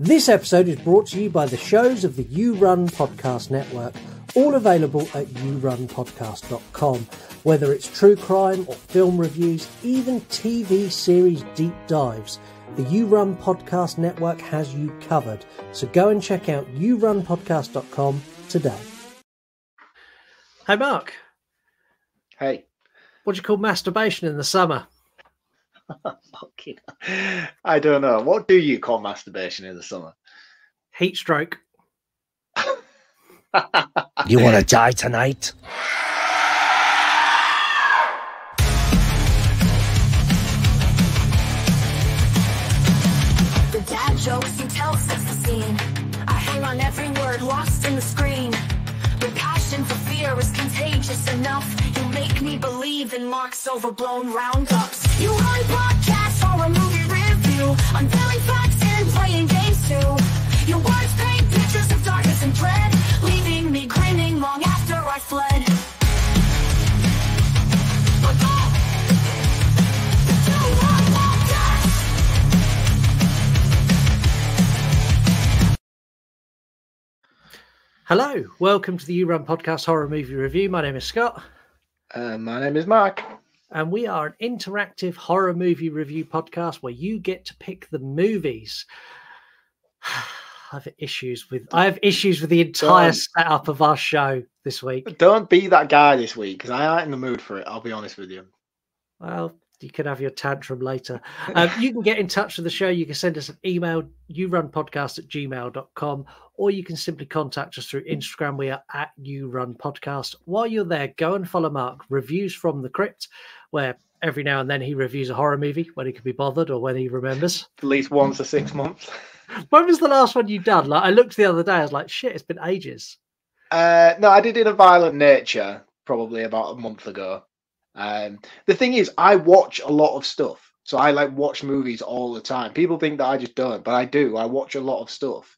This episode is brought to you by the shows of the You Run Podcast Network, all available at yourunpodcast.com. Whether it's true crime or film reviews, even TV series deep dives, the You Run Podcast Network has you covered. So go and check out yourunpodcast.com today. Hey Mark. Hey. What do you call masturbation in the summer? I don't know. What do you call masturbation in the summer? Heat stroke. You want to die tonight? The dad jokes you tell sets the scene. I hang on every word lost in the screen. Your passion for fear is contagious enough. You make me believe in Mark's overblown roundups. You run podcasts for a movie review, unveiling facts and playing games too. Your words paint pictures of darkness and dread, leaving me grinning long after I fled. Hello, welcome to the You Run Podcast Horror Movie Review. My name is Scott. My name is Mark. And we are an interactive horror movie review podcast where you get to pick the movies. I have issues with the entire setup of our show this week. Don't be that guy this week, because I ain't in the mood for it, I'll be honest with you. Well, you can have your tantrum later. You can get in touch with the show. You can send us an email, yourunpodcast@gmail.com, or you can simply contact us through Instagram. We are at yourunpodcast. While you're there, go and follow Mark, Reviews from the Crypt, where every now and then he reviews a horror movie when he can be bothered or when he remembers. At least once a 6 months. When was the last one you done? Like, I looked the other day, I was like, shit, it's been ages. No, I did In a Violent Nature probably about a month ago. The thing is, I watch a lot of stuff. So I watch movies all the time. People think that I just don't, but I do. I watch a lot of stuff.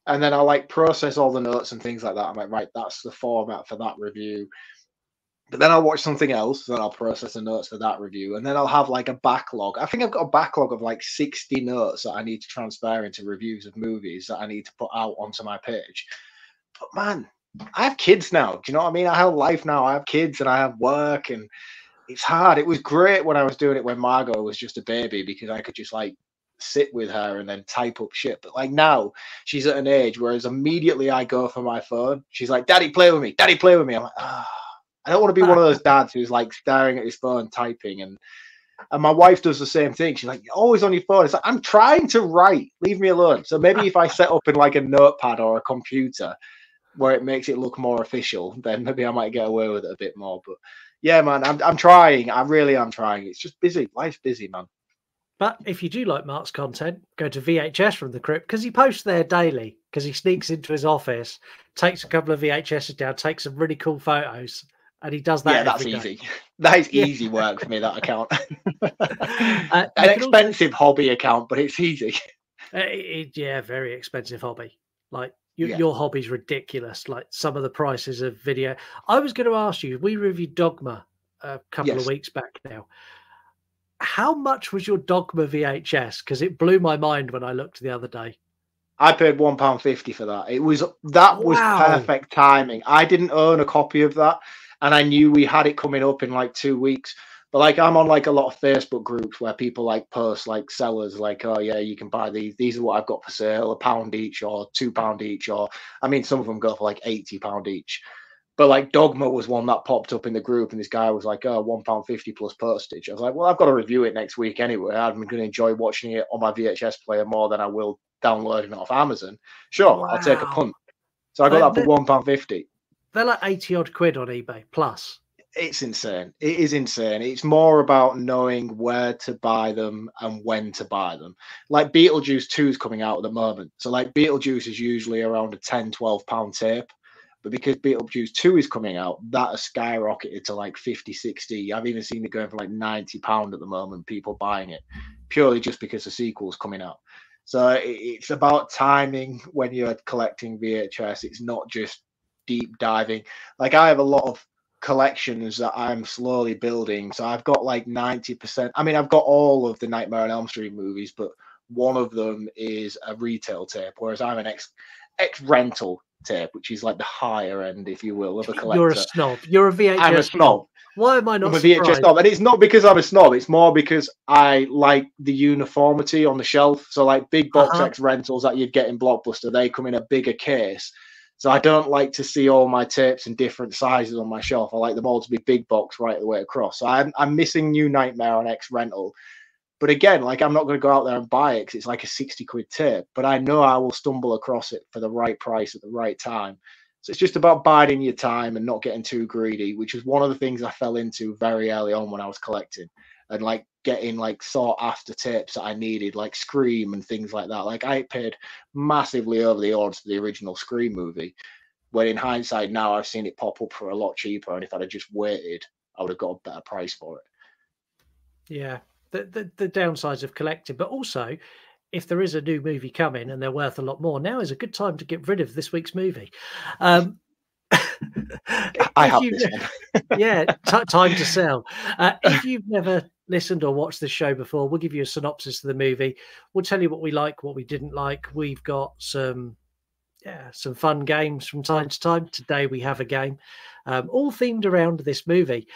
And then I process all the notes and things like that. I'm like, right, that's the format for that review. But then I'll watch something else, then I'll process the notes for that review. And then I'll have a backlog. I think I've got a backlog of 60 notes that I need to transfer into reviews of movies that I need to put out onto my page. But man, I have kids now. Do you know what I mean? I have life now. I have kids and I have work, and it's hard. It was great when I was doing it when Margot was just a baby, because I could just sit with her and then type up shit. But now she's at an age whereas immediately I go for my phone, she's like, Daddy, play with me. Daddy, play with me. I'm like, I don't want to be one of those dads who's staring at his phone typing. And my wife does the same thing. She's like, you're always on your phone. It's like, I'm trying to write. Leave me alone. So maybe if I set up in a notepad or a computer where it makes it look more official, then maybe I might get away with it a bit more. But yeah, man, I'm trying. I really am trying. It's just busy. Life's busy, man. But if you do like Mark's content, go to VHS from the Crypt, because he posts there daily, because he sneaks into his office, takes a couple of VHSs down, takes some really cool photos, and he does that. Yeah, that's easy. That is easy work for me, that account. An expensive hobby account, but it's easy. Yeah, very expensive hobby. Your hobby's ridiculous. Some of the prices of video. I was going to ask you, we reviewed Dogma a couple of weeks back now. How much was your Dogma VHS? Because it blew my mind when I looked the other day. I paid £1.50 for that. That was perfect timing. I didn't own a copy of that, and I knew we had it coming up in 2 weeks. But I'm on a lot of Facebook groups where people post sellers oh yeah, you can buy these. These are what I've got for sale, £1 each or £2 each, or some of them go for £80 each. But Dogma was one that popped up in the group, and this guy was like, oh, £1.50 plus postage. I was like, well, I've got to review it next week anyway. I'm going to enjoy watching it on my VHS player more than I will downloading it off Amazon. Sure, I'll take a punt. So I got that for £1.50. They're 80 odd quid on eBay plus. It's insane. It is insane. It's more about knowing where to buy them and when to buy them. Beetlejuice 2 is coming out at the moment. So Beetlejuice is usually around a £10-12 tape. But because Beetlejuice 2 is coming out, that has skyrocketed to 50, 60. I've even seen it going for £90 at the moment, people buying it, purely just because the sequel's coming out. So it's about timing when you're collecting VHS. It's not just deep diving. I have a lot of collections that I'm slowly building. So I've got 90%. I've got all of the Nightmare on Elm Street movies, but One of them is a retail tape, whereas I'm an ex rental tape, which is like the higher end, if you will, of a collector. You're a snob. You're a VHS I'm a snob. Why am I I'm not a VHS surprised? snob, and it's not because I'm a snob. It's more because I like the uniformity on the shelf. So, like big box X rentals that you'd get in Blockbuster, they come in a bigger case. So I don't like to see all my tapes in different sizes on my shelf. I like them all to be big box right the way across. So I'm missing New Nightmare on X rental. But again, like I'm not going to go out there and buy it because it's like a 60 quid tape. But I know I will stumble across it for the right price at the right time. So it's just about biding your time and not getting too greedy, which is one of the things I fell into very early on when I was collecting, and like getting like sought after tapes that I needed, like Scream and things like that. Like I paid massively over the odds for the original Scream movie, when in hindsight now I've seen it pop up for a lot cheaper. And if I'd have just waited, I would have got a better price for it. Yeah, the downsides of collecting, but also if there is a new movie coming and they're worth a lot more, now is a good time to get rid of this week's movie. I have this one. Yeah, time to sell. If you've never listened or watched this show before, we'll give you a synopsis of the movie. We'll tell you what we like, what we didn't like. We've got some fun games from time to time. Today we have a game all themed around this movie.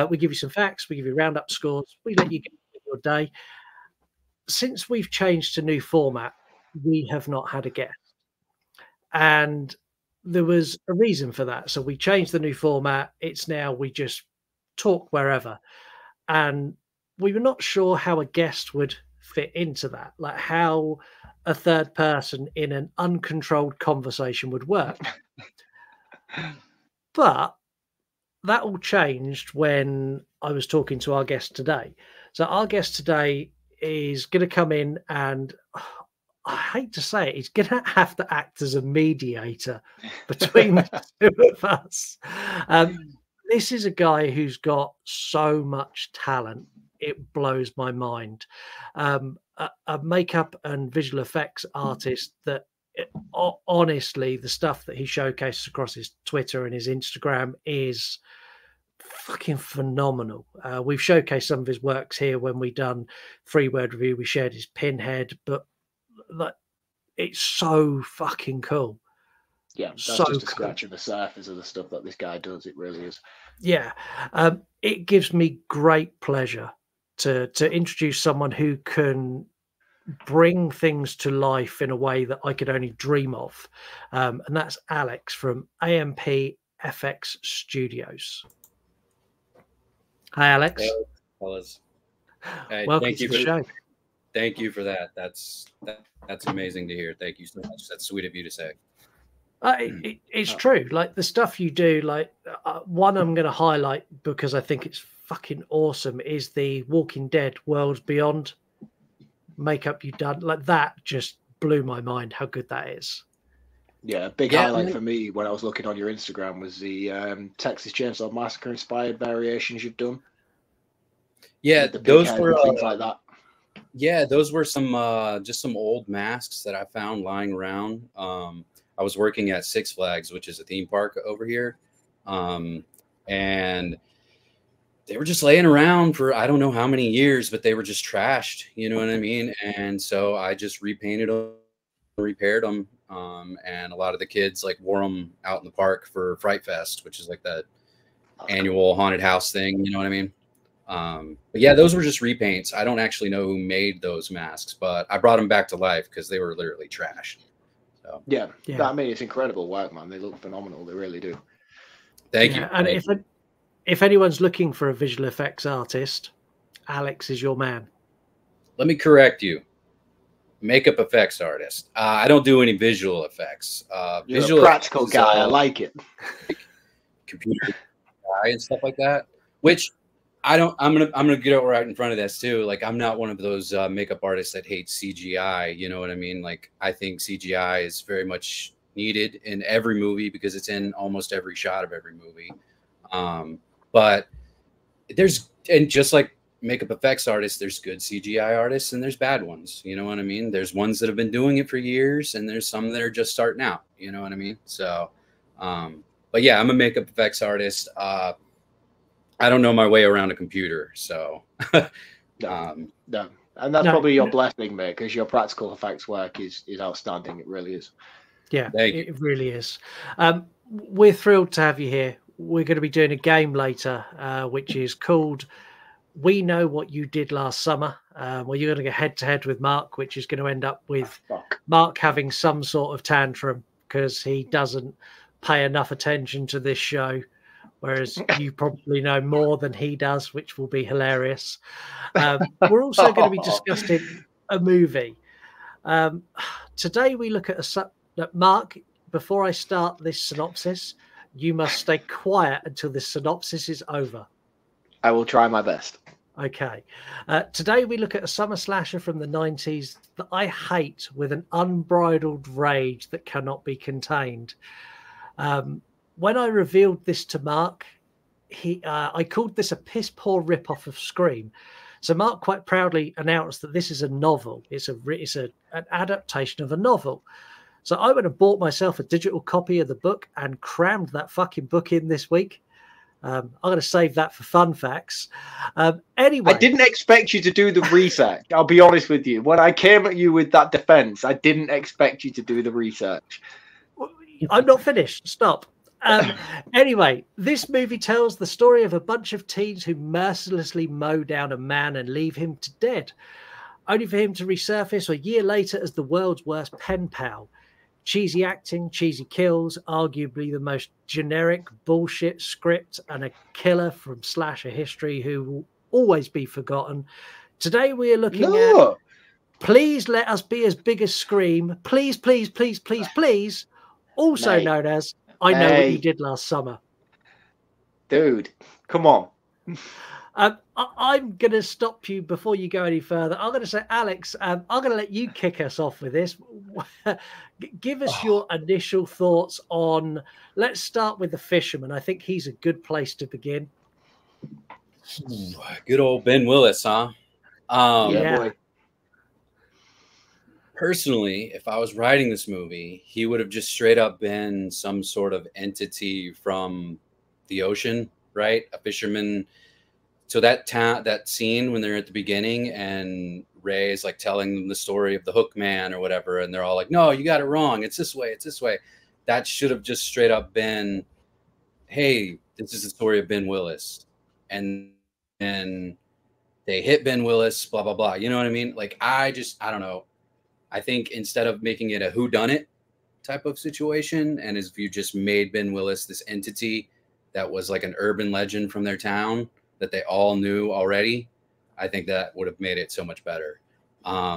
We give you some facts, we give you roundup scores, we let you get your day. Since we've changed to new format, we have not had a guest. And there was a reason for that. So we changed the new format. It's now we just talk wherever. And we were not sure how a guest would fit into that, like how a third person in an uncontrolled conversation would work. But that all changed when I was talking to our guest today. So our guest today is going to come in and I hate to say it, he's going to have to act as a mediator between the two of us. This is a guy who's got so much talent. It blows my mind. A makeup and visual effects artist that honestly, the stuff that he showcases across his Twitter and his Instagram is fucking phenomenal. We've showcased some of his works here when we done 3-word review. We shared his Pinhead, but like it's so fucking cool. Yeah, that's so just a scratch of the surface of the stuff that this guy does. It really is. Yeah, it gives me great pleasure to introduce someone who can bring things to life in a way that I could only dream of, and that's Alex from AMP FX Studios. Hi, Alex. Hello, fellas. Hey, Welcome to the show. Thank you for that. That's amazing to hear. Thank you so much. That's sweet of you to say. It's true. Like the stuff you do, like one I'm going to highlight because I think it's fucking awesome is the Walking Dead Worlds Beyond makeup you've done. Like that just blew my mind how good that is. Yeah, a big highlight for me when I was looking on your Instagram was the Texas Chainsaw Massacre inspired variations you've done. Yeah, those were things like that. Yeah, those were some just some old masks that I found lying around. I was working at Six Flags, which is a theme park over here, and they were just laying around for I don't know how many years, but they were just trashed. You know what I mean? And so I just repainted them, repaired them. And a lot of the kids like wore them out in the park for Fright Fest, which is like that annual haunted house thing. You know what I mean? But yeah, those were just repaints. I don't actually know who made those masks, but I brought them back to life because they were literally trash. So yeah. I mean, it's incredible work, man. They look phenomenal. They really do. Thank you. And if anyone's looking for a visual effects artist, Alex is your man. Let me correct you. Makeup effects artist. I don't do any visual effects. You're visual a practical guy. I like it. Computer guy and stuff like that. Which I don't. I'm gonna get it right in front of this too. Like I'm not one of those makeup artists that hates CGI. You know what I mean? Like I think CGI is very much needed in every movie because it's in almost every shot of every movie. But and just like makeup effects artists, there's good CGI artists and there's bad ones. You know what I mean? There's ones that have been doing it for years and there's some that are just starting out. You know what I mean? So, but yeah, I'm a makeup effects artist. I don't know my way around a computer. So, no. And that's No, probably your blessing, mate, because your practical effects work is outstanding. It really is. Yeah, Thank you. it really is. We're thrilled to have you here. We're going to be doing a game later, which is called We Know What You Did Last Summer. Where you're going to go head to head with Mark, which is going to end up with Mark having some sort of tantrum because he doesn't pay enough attention to this show, whereas you probably know more than he does, which will be hilarious. We're also going to be discussing a movie. Today we look at Mark, before I start this synopsis, you must stay quiet until the synopsis is over. I will try my best. Okay. Today we look at a summer slasher from the 90s that I hate with an unbridled rage that cannot be contained. When I revealed this to Mark, I called this a piss poor rip-off of Scream. So Mark quite proudly announced that this is a novel. It's an adaptation of a novel. So I went and bought myself a digital copy of the book and crammed that fucking book in this week. I'm going to save that for fun facts. Anyway, I didn't expect you to do the research. I'll be honest with you. When I came at you with that defense, I didn't expect you to do the research. I'm not finished. Stop. Anyway, this movie tells the story of a bunch of teens who mercilessly mow down a man and leave him to dead, only for him to resurface a year later as the world's worst pen pal. Cheesy acting, cheesy kills, arguably the most generic bullshit script, and a killer from slasher history who will always be forgotten. Today we are looking at Please Let Us Be As Big as Scream. Please, please, please, please, please. Also known as I Know What You Did Last Summer. Dude, come on. I'm going to stop you before you go any further. I'm going to say, Alex, I'm going to let you kick us off with this. Give us your initial thoughts on, let's start with The Fisherman. I think he's a good place to begin. Good old Ben Willis, huh? Yeah. Boy. Personally, if I was writing this movie, he would have just straight up been some sort of entity from the ocean, right? A fisherman. So that scene when they're at the beginning and Ray is like telling them the story of the hook man or whatever, and they're all like, no, you got it wrong. It's this way. It's this way. That should have just straight up been, hey, this is the story of Ben Willis. And they hit Ben Willis, blah, blah, blah. You know what I mean? Like, I don't know. I think instead of making it a whodunit type of situation, and if you just made Ben Willis this entity that was like an urban legend from their town that they all knew already, I think that would have made it so much better.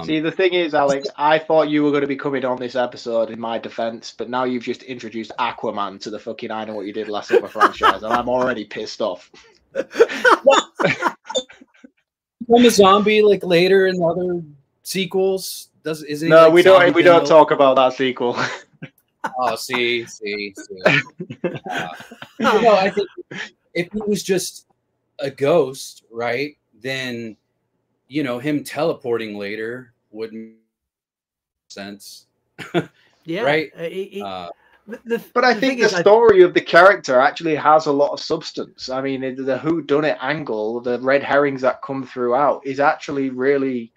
See, the thing is, Alex, I thought you were going to be coming on this episode in my defense, but now you've just introduced Aquaman to the fucking I Know What You Did Last Summer franchise, and I'm already pissed off. Become a zombie like later in the other sequels. Isn't he, no, like, we don't talk about that sequel. Oh, see. No, I think if he was just a ghost, right, then him teleporting later wouldn't make sense. Yeah, right. But I think the story of the character actually has a lot of substance. I mean, the whodunit angle, the red herrings that come throughout, is actually really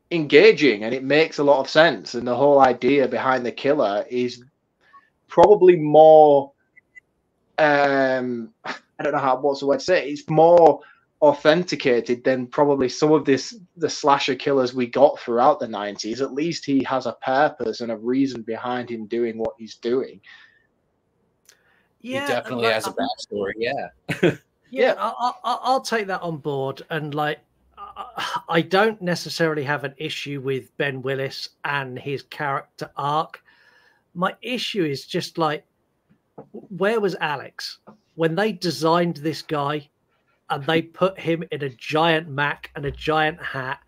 engaging, and it makes a lot of sense. And the whole idea behind the killer is probably more I don't know what's the word to say. It's more authenticated than probably some of the slasher killers we got throughout the 90s. At least he has a purpose and a reason behind him doing what he's doing. Yeah, he definitely has a backstory. Yeah, I'll take that on board. And like, I don't necessarily have an issue with Ben Willis and his character arc. My issue is just like, where was Alex when they designed this guy and they put him in a giant Mac and a giant hat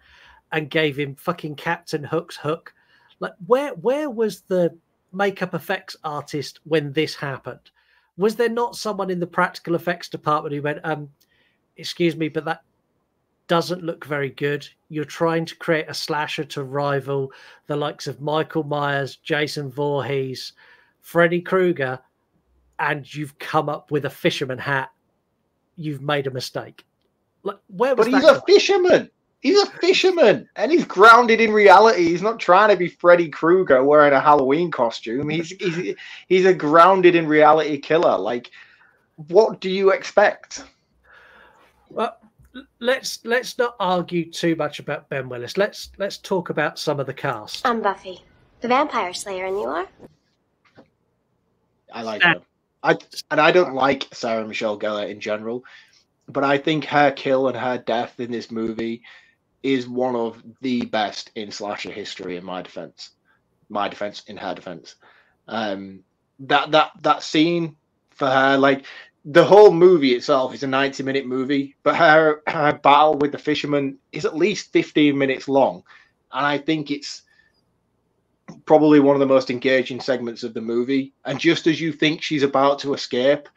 and gave him fucking Captain Hook's hook? Like, where was the makeup effects artist when this happened? Was there not someone in the practical effects department who went, excuse me, but that doesn't look very good. You're trying to create a slasher to rival the likes of Michael Myers, Jason Voorhees, Freddy Krueger, and you've come up with a fisherman hat. You've made a mistake. Like, where was but he's that a fisherman. He's a fisherman, and he's grounded in reality. He's not trying to be Freddy Krueger wearing a Halloween costume. He's a grounded in reality killer. Like, what do you expect? Well, let's not argue too much about Ben Willis. Let's talk about some of the cast. I'm Buffy, the vampire slayer, and you are? I like her. I don't like Sarah Michelle Gellar in general, but I think her kill and her death in this movie is one of the best in slasher history. In my defense, in her defense, that scene for her, like the whole movie itself is a 90-minute movie, but her battle with the fisherman is at least 15 minutes long, and I think it's probably one of the most engaging segments of the movie. And just as you think she's about to escape,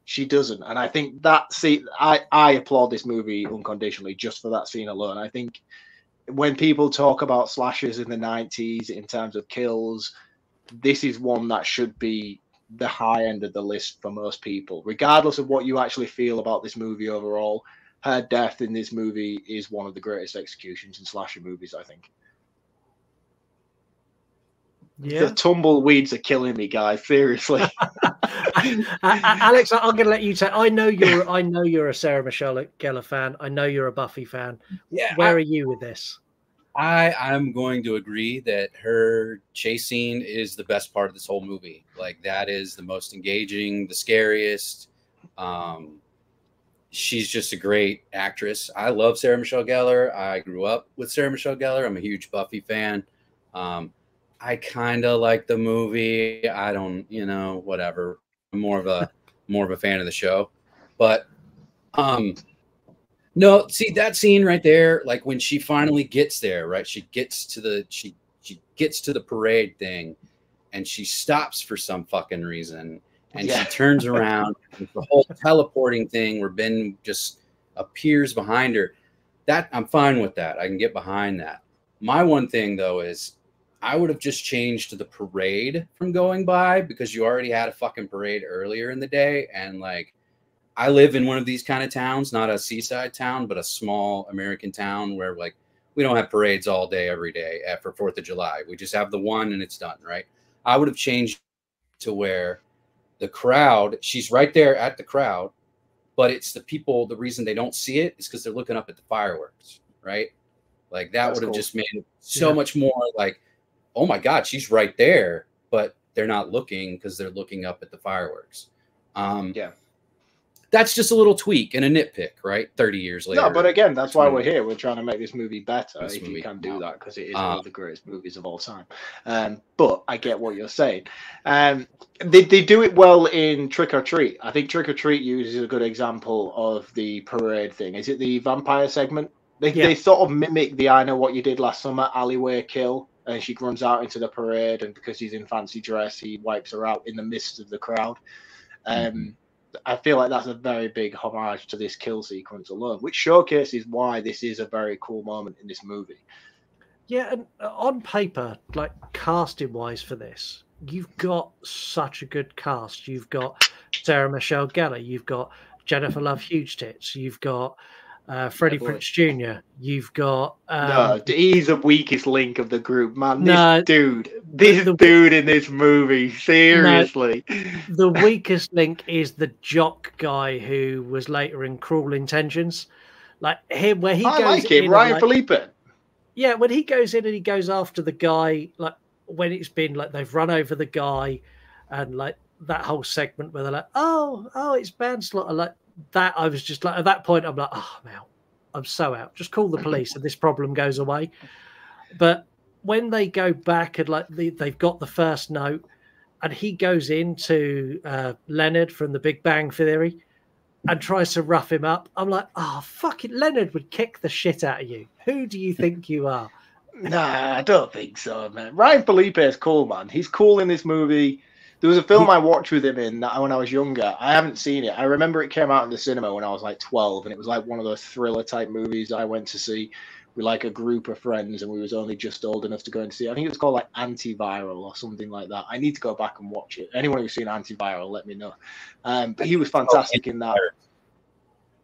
she doesn't. And I think that scene, I applaud this movie unconditionally just for that scene alone. I think when people talk about slashers in the 90s in terms of kills, this is one that should be the high end of the list for most people, regardless of what you actually feel about this movie overall. Her death in this movie is one of the greatest executions in slasher movies, I think. Yeah. The tumbleweeds are killing me, guys. Seriously. Alex, I'm going to let you take. I know you're a Sarah Michelle Gellar fan. I know you're a Buffy fan. Yeah. Where are you with this? I'm going to agree that her chase scene is the best part of this whole movie. Like, that is the most engaging, the scariest. She's just a great actress. I love Sarah Michelle Gellar. I grew up with Sarah Michelle Gellar. I'm a huge Buffy fan. I kind of like the movie. I don't, whatever. I'm more of a fan of the show. But no, see that scene right there, like when she finally gets there, right? She gets to the parade thing, and she stops for some fucking reason, and she turns around. The whole teleporting thing where Ben just appears behind her. That I'm fine with that. I can get behind that. My one thing though is I would have just changed the parade from going by, because you already had a fucking parade earlier in the day. And like, I live in one of these kind of towns, not a seaside town, but a small American town where like we don't have parades all day, every day for 4th of July. We just have the one and it's done, right? I would have changed to where the crowd, she's right there at the crowd, but it's the people, the reason they don't see it is because they're looking up at the fireworks, right? Like that would have just made it so much more like, oh my God, she's right there, but they're not looking because they're looking up at the fireworks. That's just a little tweak and a nitpick, right? 30 years later. No, but again, that's why we're here. We're trying to make this movie better, if you can do that, because it is one of the greatest movies of all time. But I get what you're saying. They do it well in Trick or Treat. I think Trick or Treat uses a good example of the parade thing. Is it the vampire segment? They sort of mimic the I Know What You Did Last Summer alleyway kill. And she runs out into the parade, and because he's in fancy dress, he wipes her out in the midst of the crowd. I feel like that's a very big homage to this kill sequence alone, which showcases why this is a very cool moment in this movie. Yeah, and on paper, like casting-wise for this, you've got such a good cast. You've got Sarah Michelle Gellar, you've got Jennifer Love Huge Tits, you've got Freddie Prinze Jr. You've got no, he's the weakest link of the group, man. This dude in this movie, seriously. The weakest link is the jock guy who was later in Cruel Intentions, like him, where he I goes like him, in Ryan like, Felipe. Yeah, when he goes in and he goes after the guy, like when it's been like they've run over the guy, and like that whole segment where they're like, oh, it's manslaughter, like. That I was just like, at that point, I'm like, oh, I'm out. I'm so out. Just call the police and this problem goes away. But when they go back and like they've got the first note, and he goes into Leonard from The Big Bang Theory and tries to rough him up, I'm like, oh, fucking Leonard would kick the shit out of you. Who do you think you are? Nah, I don't think so, man. Ryan Felipe is cool, man. He's cool in this movie. There was a film I watched with him in when I was younger. I haven't seen it. I remember it came out in the cinema when I was like 12, and it was like one of those thriller type movies I went to see with like a group of friends, and we was only just old enough to go and see it. I think it was called like Antiviral or something like that. I need to go back and watch it. Anyone who's seen Antiviral, let me know. But he was fantastic in that.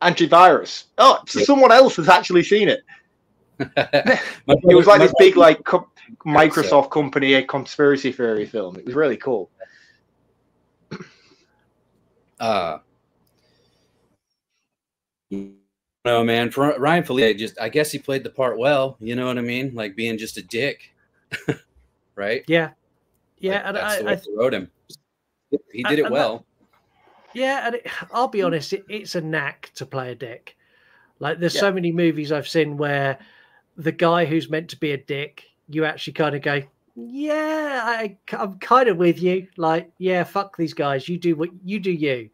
Antivirus. Oh, someone else has actually seen it. It was like this big, like Microsoft company, a conspiracy theory film. It was really cool. No, man, for Ryan Felipe, I guess he played the part well. You know what I mean? Like being just a dick, right? Yeah, like, and that's the way they wrote him. He did it well. And I'll be honest, it's a knack to play a dick. Like there's so many movies I've seen where the guy who's meant to be a dick, you actually kind of go, yeah, I'm kind of with you. Like, yeah, fuck these guys. You do what you do, you.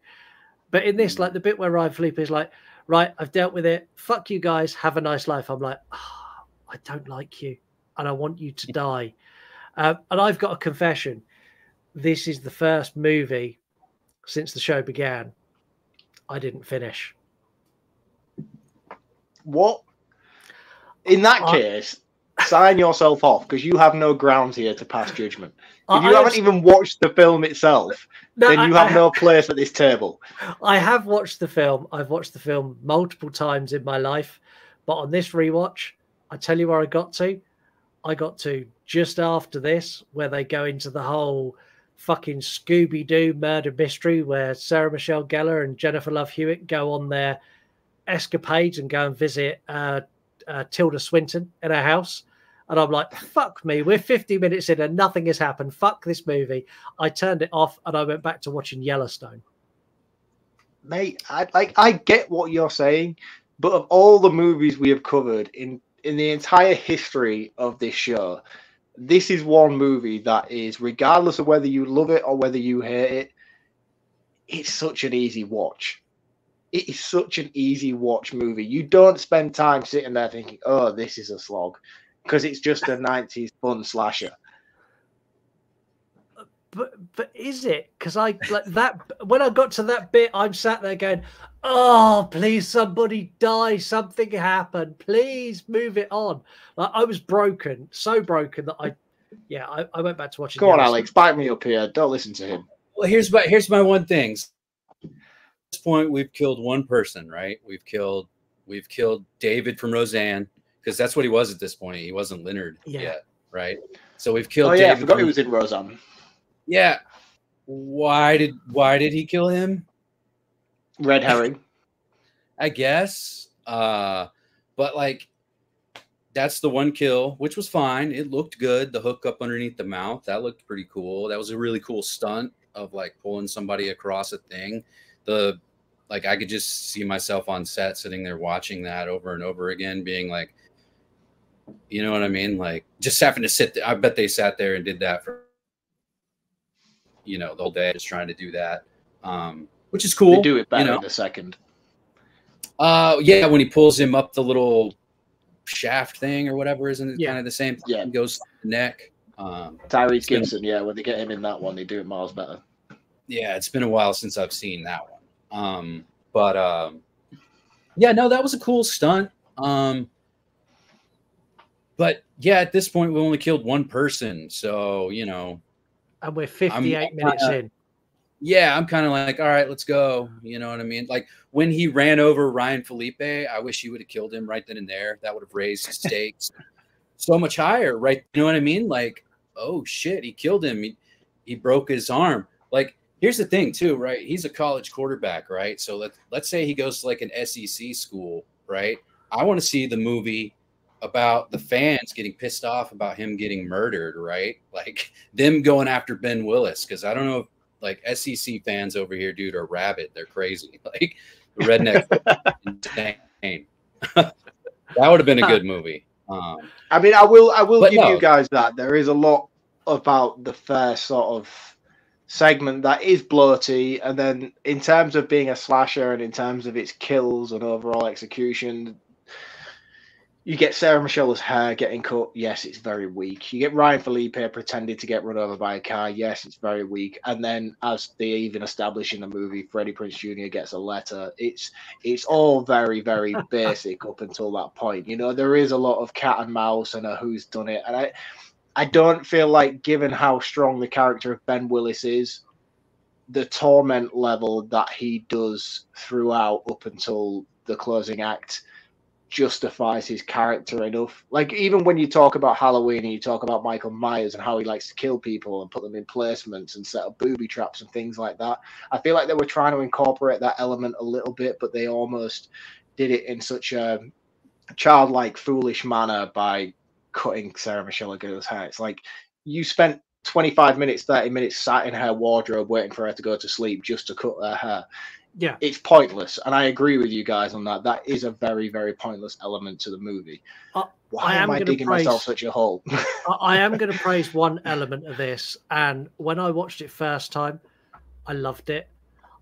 But in this, like the bit where Ryan Felipe is like, right, I've dealt with it. Fuck you guys. Have a nice life. I'm like, oh, I don't like you, and I want you to die. And I've got a confession. This is the first movie since the show began I didn't finish. What? In that case, sign yourself off, because you have no grounds here to pass judgment. If you haven't even watched the film itself, then you have no place at this table. I have watched the film. I've watched the film multiple times in my life. But on this rewatch, I tell you where I got to. I got to just after this, where they go into the whole fucking Scooby-Doo murder mystery where Sarah Michelle Gellar and Jennifer Love Hewitt go on their escapades and go and visit Tilda Swinton in her house. And I'm like, fuck me, we're 50 minutes in and nothing has happened. Fuck this movie. I turned it off and I went back to watching Yellowstone. Mate, I get what you're saying, but of all the movies we have covered in the entire history of this show, this is one movie that is, regardless of whether you love it or whether you hate it, it's such an easy watch. It is such an easy watch movie. You don't spend time sitting there thinking, oh, this is a slog, because it's just a 90s fun slasher. But is it? Because I like that when I got to that bit, I'm sat there going, oh, please somebody die, something happened, please move it on. Like I was broken, so broken that I went back to watching. Go on, Alex, back me up here. Don't listen to him. Well, here's my one thing. At this point, we've killed one person, right? We've killed David from Roseanne, because that's what he was at this point. He wasn't Leonard yet, right? So we've killed. David. I forgot he was in Roseanne. Yeah. Why did he kill him? Red herring, I guess. But like, that's the one kill, which was fine. It looked good. The hook up underneath the mouth, that looked pretty cool. That was a really cool stunt of like pulling somebody across a thing. Like I could just see myself on set sitting there watching that over and over again, being like, you know what I mean? Like just having to sit there. I bet they sat there and did that for, the whole day, just trying to do that. Which is cool. They do it better in a second. Yeah, when he pulls him up the little shaft thing or whatever, isn't it kind of the same thing? Yeah. Goes to the neck. Tyrese Gibson, when they get him in that one, they do it miles better. Yeah, it's been a while since I've seen that one. Yeah, no, that was a cool stunt. But yeah, at this point we only killed one person, so and we're 58 minutes in. Yeah, I'm kind of like, all right, let's go. You know what I mean? Like when he ran over Ryan Felipe, I wish he would have killed him right then and there. That would have raised his stakes so much higher, right? You know what I mean? Like, oh shit, he killed him. He broke his arm. Like, here's the thing too, right? He's a college quarterback, right? So let's say he goes to like an SEC school, right? I want to see the movie about the fans getting pissed off about him getting murdered, right? Like them going after Ben Willis, because I don't know if like SEC fans over here, dude, are rabid. They're crazy. Like the redneck insane. That would have been a good movie. I mean, I will give you guys that. There is a lot about the first sort of segment that is bloaty, and then in terms of being a slasher and in terms of its kills and overall execution, you get Sarah Michelle's hair getting cut. Yes, it's very weak. You get Ryan Felipe pretending to get run over by a car. Yes, it's very weak. And then, as they even establish in the movie, Freddie Prinze Jr. gets a letter. It's all very, very basic up until that point. There is a lot of cat and mouse and a who's done it. And I don't feel like, given how strong the character of Ben Willis is, the torment level that he does throughout up until the closing act justifies his character enough. Like, even when you talk about Halloween and you talk about Michael Myers and how he likes to kill people and put them in placements and set up booby traps and things like that, I feel like they were trying to incorporate that element a little bit, but they almost did it in such a childlike, foolish manner by cutting Sarah Michelle Gellar's hair. It's like you spent 25 minutes, 30 minutes sat in her wardrobe waiting for her to go to sleep just to cut her hair. Yeah, it's pointless, and I agree with you guys on that. That is a very, very pointless element to the movie. Why am I digging myself such a hole? I am going to praise one element of this, and when I watched it first time, I loved it.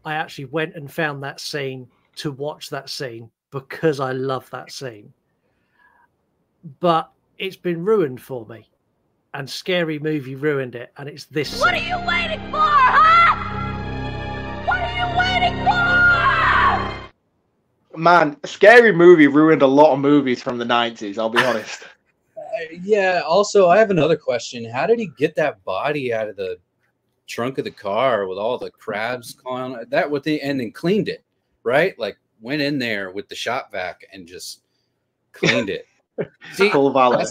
I actually went and found that scene to watch that scene because I love that scene. But it's been ruined for me, and Scary Movie ruined it, and it's this scene. What are you waiting for, huh? What are you waiting for? Man, Scary Movie ruined a lot of movies from the 90s, I'll be honest. Yeah, also, I have another question. How did he get that body out of the trunk of the car with all the crabs calling on that with the and then cleaned it, right? Like, went in there with the shop vac and just cleaned it. See, Cool valet.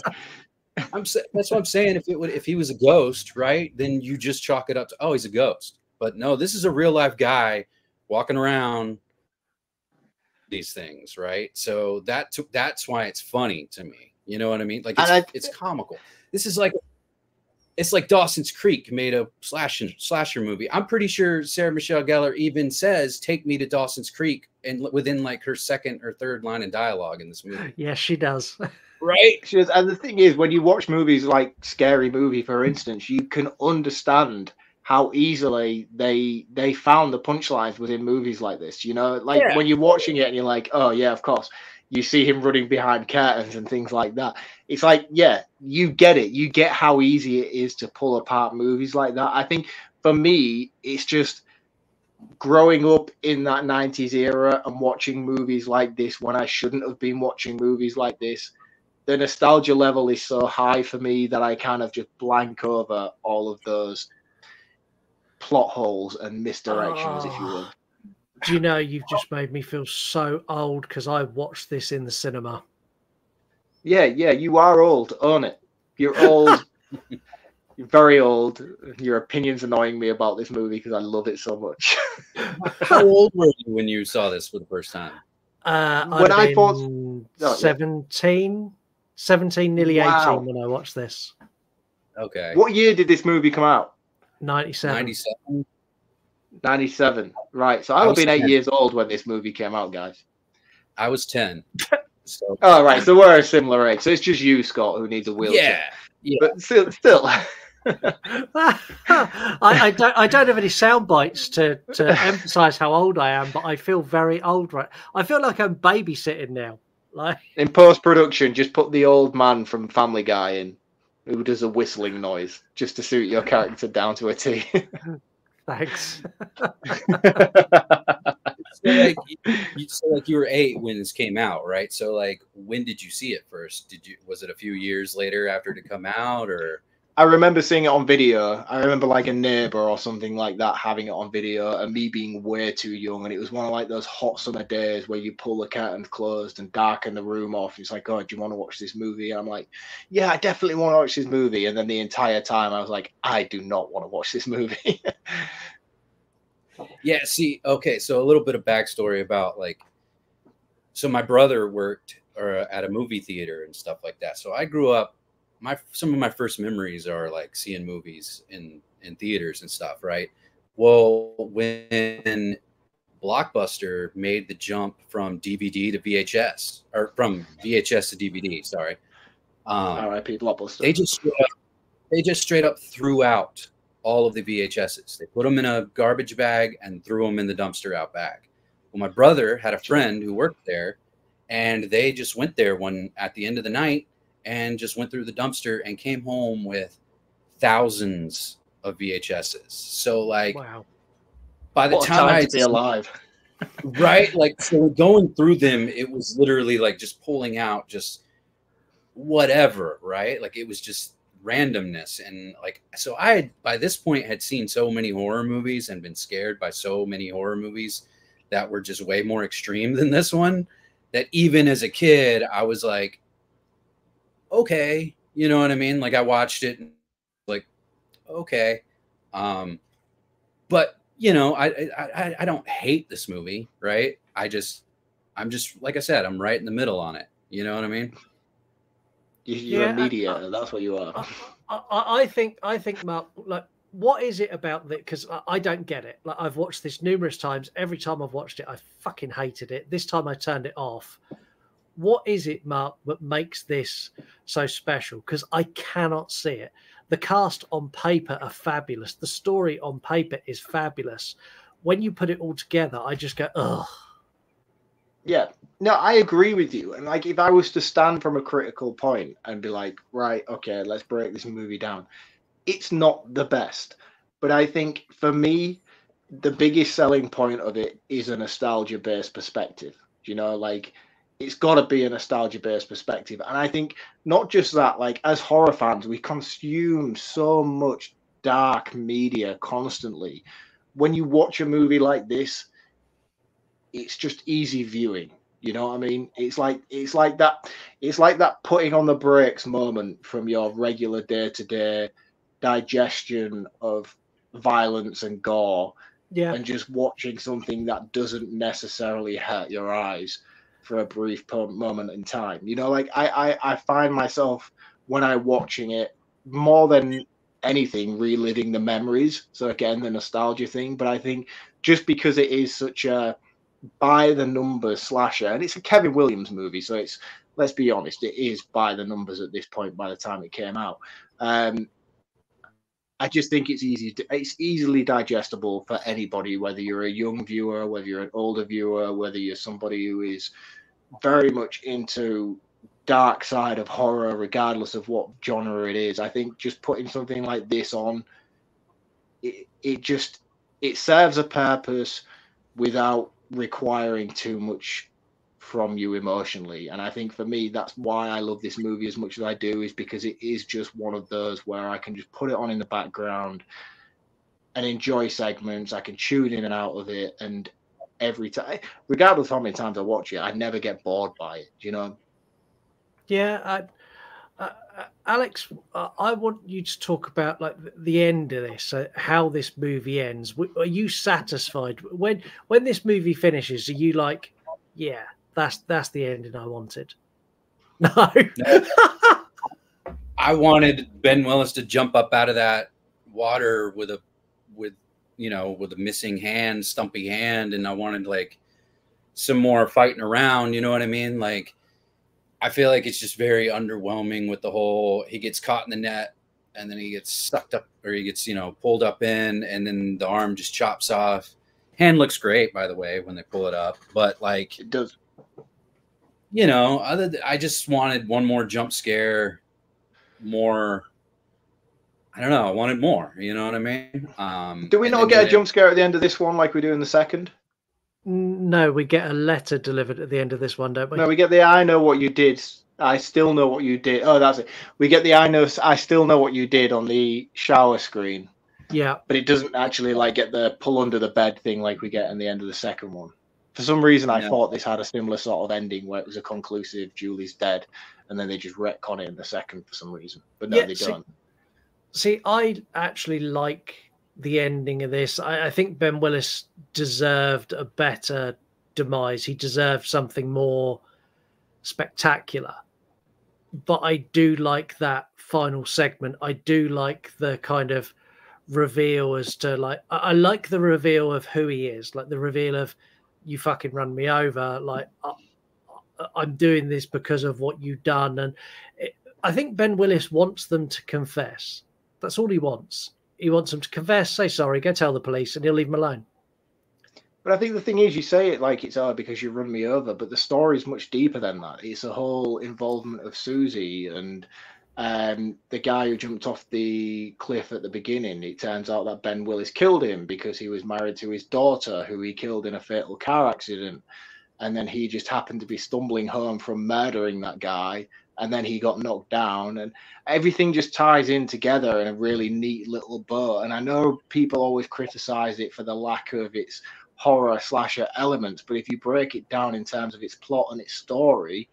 That's what I'm saying. If he was a ghost, right, then you just chalk it up to, oh, he's a ghost. But no, this is a real life guy walking around these things, right? So that's why it's funny to me. You know what I mean? Like it's comical. This is like it's like Dawson's Creek made a slasher movie. I'm pretty sure Sarah Michelle Gellar even says, "Take me to Dawson's Creek," and within like her second or third line in dialogue in this movie. Yes, she does. Right? She does. And the thing is, when you watch movies like Scary Movie, for instance, you can understand how easily they found the punchlines within movies like this. You know, like when you're watching it and you're like, oh yeah, of course. You see him running behind curtains and things like that. It's like, yeah, you get it. You get how easy it is to pull apart movies like that. I think for me, it's just growing up in that 90s era and watching movies like this when I shouldn't have been watching movies like this. The nostalgia level is so high for me that I kind of just blank over all of those plot holes and misdirections, if you will. Do you know, you've just made me feel so old because I watched this in the cinema. Yeah, you are old. Own it. You're old. You're very old. Your opinion's annoying me about this movie because I love it so much. How old were you when you saw this for the first time? When I thought 17, nearly 18 when I watched this. Okay. What year did this movie come out? 97. 97. Right. So I would have been 8 years old when this movie came out, guys. I was 10. So. Oh, right. So we're a similar age. So it's just you, Scott, who needs a wheelchair. Yeah. But still. I don't have any sound bites to emphasize how old I am, but I feel very old. Right. I feel like I'm babysitting now. Like in post-production, just put the old man from Family Guy in who does a whistling noise just to suit your character down to a T. Thanks. So like you were 8 when this came out, right? So like, when did you see it first? Was it a few years later after it had come out, or? I remember seeing it on video. I remember like a neighbor or something like that having it on video, and me being way too young. And it was one of like those hot summer days where you pull the curtains closed and darken the room off. It's like, oh, do you want to watch this movie? And I'm like, yeah, I definitely want to watch this movie. And then the entire time I was like, I do not want to watch this movie. Yeah, see, okay, so a little bit of backstory about like, so my brother worked at a movie theater and stuff like that. So I grew up, some of my first memories are like seeing movies in theaters and stuff, right? Well, when Blockbuster made the jump from DVD to VHS, or from VHS to DVD, sorry. R.I.P. Blockbuster. They just straight up threw out all of the VHSs. They put them in a garbage bag and threw them in the dumpster out back. Well, my brother had a friend who worked there, and they just went there at the end of the night and just went through the dumpster and came home with thousands of VHSs. So like, wow. By the time I'd be alive, right? Like, so going through them, it was literally like just pulling out just whatever, right? Like it was just randomness. And like, so I had by this point had seen so many horror movies and been scared by so many horror movies that were just way more extreme than this one. that even as a kid, I was like, okay, you know what I mean? Like I watched it, like, okay. But you know, I don't hate this movie, right? I'm just like I said, I'm right in the middle on it. You know what I mean? You're a mediator. That's what you are. I think, Mark, like, what is it about that? Because I don't get it. Like, I've watched this numerous times. Every time I've watched it, I fucking hated it. This time I turned it off. What is it, Mark, that makes this so special? Because I cannot see it. The cast on paper are fabulous. The story on paper is fabulous. When you put it all together, I just go, ugh. Yeah, no, I agree with you. And like, if I was to stand from a critical point and be like, right, okay, let's break this movie down, it's not the best. But I think for me, the biggest selling point of it is a nostalgia-based perspective. You know, like, it's got to be a nostalgia-based perspective. And I think not just that, like, as horror fans, we consume so much dark media constantly. When you watch a movie like this, it's just easy viewing. You know what I mean? It's like that putting on the brakes moment from your regular day-to-day digestion of violence and gore, and just watching something that doesn't necessarily hurt your eyes for a brief moment in time. You know, like I find myself when I'm watching it more than anything reliving the memories. So again, the nostalgia thing. But I think just because it is such a by the numbers slasher, and it's a Kevin Williams movie, so it's, let's be honest, it is by the numbers at this point by the time it came out. I just think it's easily digestible for anybody, whether you're a young viewer, whether you're an older viewer, whether you're somebody who is very much into dark side of horror, regardless of what genre it is. I think just putting something like this on, it serves a purpose without requiring too much from you emotionally. And I think for me, that's why I love this movie as much as I do, is because it is just one of those where I can just put it on in the background and enjoy segments. I can tune in and out of it, and every time, regardless of how many times I watch it, I never get bored by it, you know? Yeah, Alex, I want you to talk about like the end of this, how this movie ends. Are you satisfied when this movie finishes? Are you like, yeah, that's the ending I wanted? No. I wanted Ben Willis to jump up out of that water with a missing hand, stumpy hand, and I wanted like some more fighting around. You know what I mean? Like, I feel like it's just very underwhelming with the whole, he gets caught in the net and then he gets sucked up, or he gets, pulled up in, and then the arm just chops off. Hand looks great, by the way, when they pull it up, but like, it does. I just wanted one more jump scare, more. I don't know. I wanted more. You know what I mean? Do we not get a jump scare at the end of this one like we do in the second? No, we get a letter delivered at the end of this one, don't we? No, we get the "I know what you did. I still know what you did." Oh, that's it. We get the I still know what you did" on the shower screen. Yeah. But it doesn't actually like get the pull under the bed thing like we get in the end of the second one. For some reason, I thought this had a similar sort of ending where it was a conclusive Julie's dead, and then they just retcon it in the second for some reason. But no, they don't. See, I actually like the ending of this. I think Ben Willis deserved a better demise. He deserved something more spectacular. But I do like that final segment. I do like the kind of reveal as to, like, I like the reveal of who he is, like the reveal of, you fucking run me over, like I'm doing this because of what you've done. And I think Ben Willis wants them to confess. That's all he wants. He wants them to confess, say sorry, go tell the police, and he'll leave them alone. But I think the thing is, you say it like it's because you run me over, but the story is much deeper than that. It's a whole involvement of Susie and the guy who jumped off the cliff at the beginning. It turns out that Ben Willis killed him because he was married to his daughter, who he killed in a fatal car accident. And then he just happened to be stumbling home from murdering that guy, and then he got knocked down, and everything just ties in together in a really neat little bow. And I know people always criticize it for the lack of its horror slasher elements. But if you break it down in terms of its plot and its story,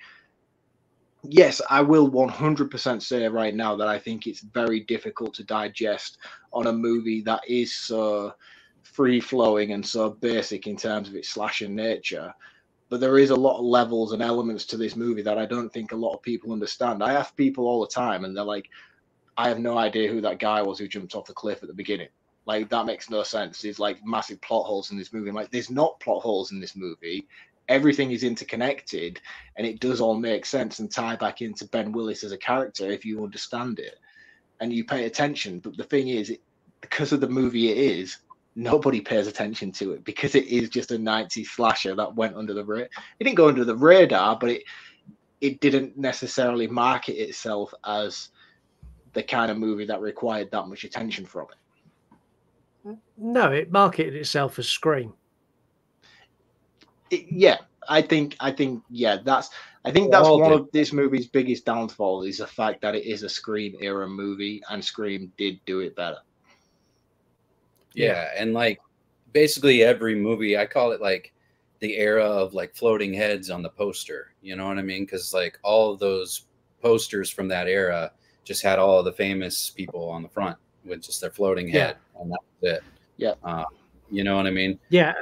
yes, I will 100% say right now that I think it's very difficult to digest on a movie that is so free-flowing and so basic in terms of its slasher nature. But there is a lot of levels and elements to this movie that I don't think a lot of people understand. I ask people all the time, and they're like, I have no idea who that guy was who jumped off the cliff at the beginning. Like, that makes no sense. There's like massive plot holes in this movie. I'm like, there's not plot holes in this movie. Everything is interconnected, and it does all make sense and tie back into Ben Willis as a character if you understand it and you pay attention. But the thing is, because of the movie it is, nobody pays attention to it because it is just a 90s slasher that went under the radar. It didn't go under the radar, but it didn't necessarily market itself as the kind of movie that required that much attention from it. No, it marketed itself as Scream. I think that's one of this movie's biggest downfalls is the fact that it is a Scream era movie, and Scream did do it better. Yeah, and like basically every movie, I call it like the era of like floating heads on the poster. You know what I mean? Because like all of those posters from that era just had all of the famous people on the front with just their floating head, and that's it. Yeah, you know what I mean? Yeah.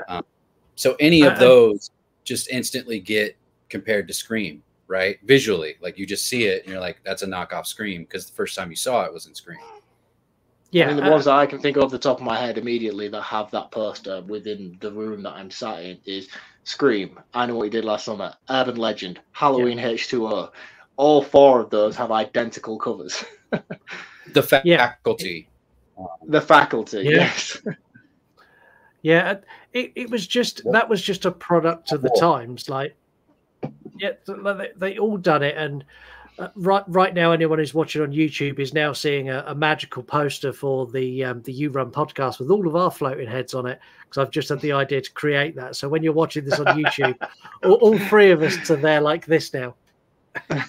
So any of those just instantly get compared to Scream, right? Visually, like you just see it and you're like, that's a knockoff Scream because the first time you saw it was in Scream. Yeah, I mean, the ones that I can think of off the top of my head immediately that have that poster within the room that I'm sat in is Scream, I Know What You Did Last Summer, Urban Legend, Halloween H2O. All four of those have identical covers. The Faculty. The Faculty, yes. Yeah, it was just, that was just a product of the times. Like, yeah, they all done it, and right now, anyone who's watching on YouTube is now seeing a magical poster for the You Run podcast with all of our floating heads on it, because I've just had the idea to create that. So when you're watching this on YouTube, all three of us are there like this now.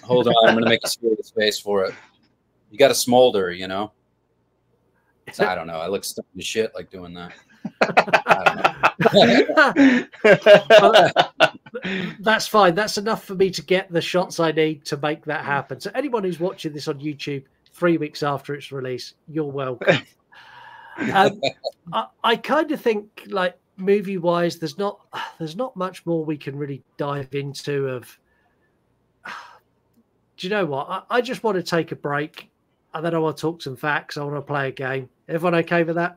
Hold on, I'm going to make a serious face for it. You got to smolder, you know? So, I don't know. I look stupid as shit like doing that. That's fine. That's enough for me to get the shots I need to make that happen. So anyone who's watching this on YouTube 3 weeks after its release, you're welcome. I kind of think, like, movie wise, there's not much more we can really dive into. Of, do you know what? I just want to take a break, and then I want to talk some facts. I want to play a game. Everyone okay with that?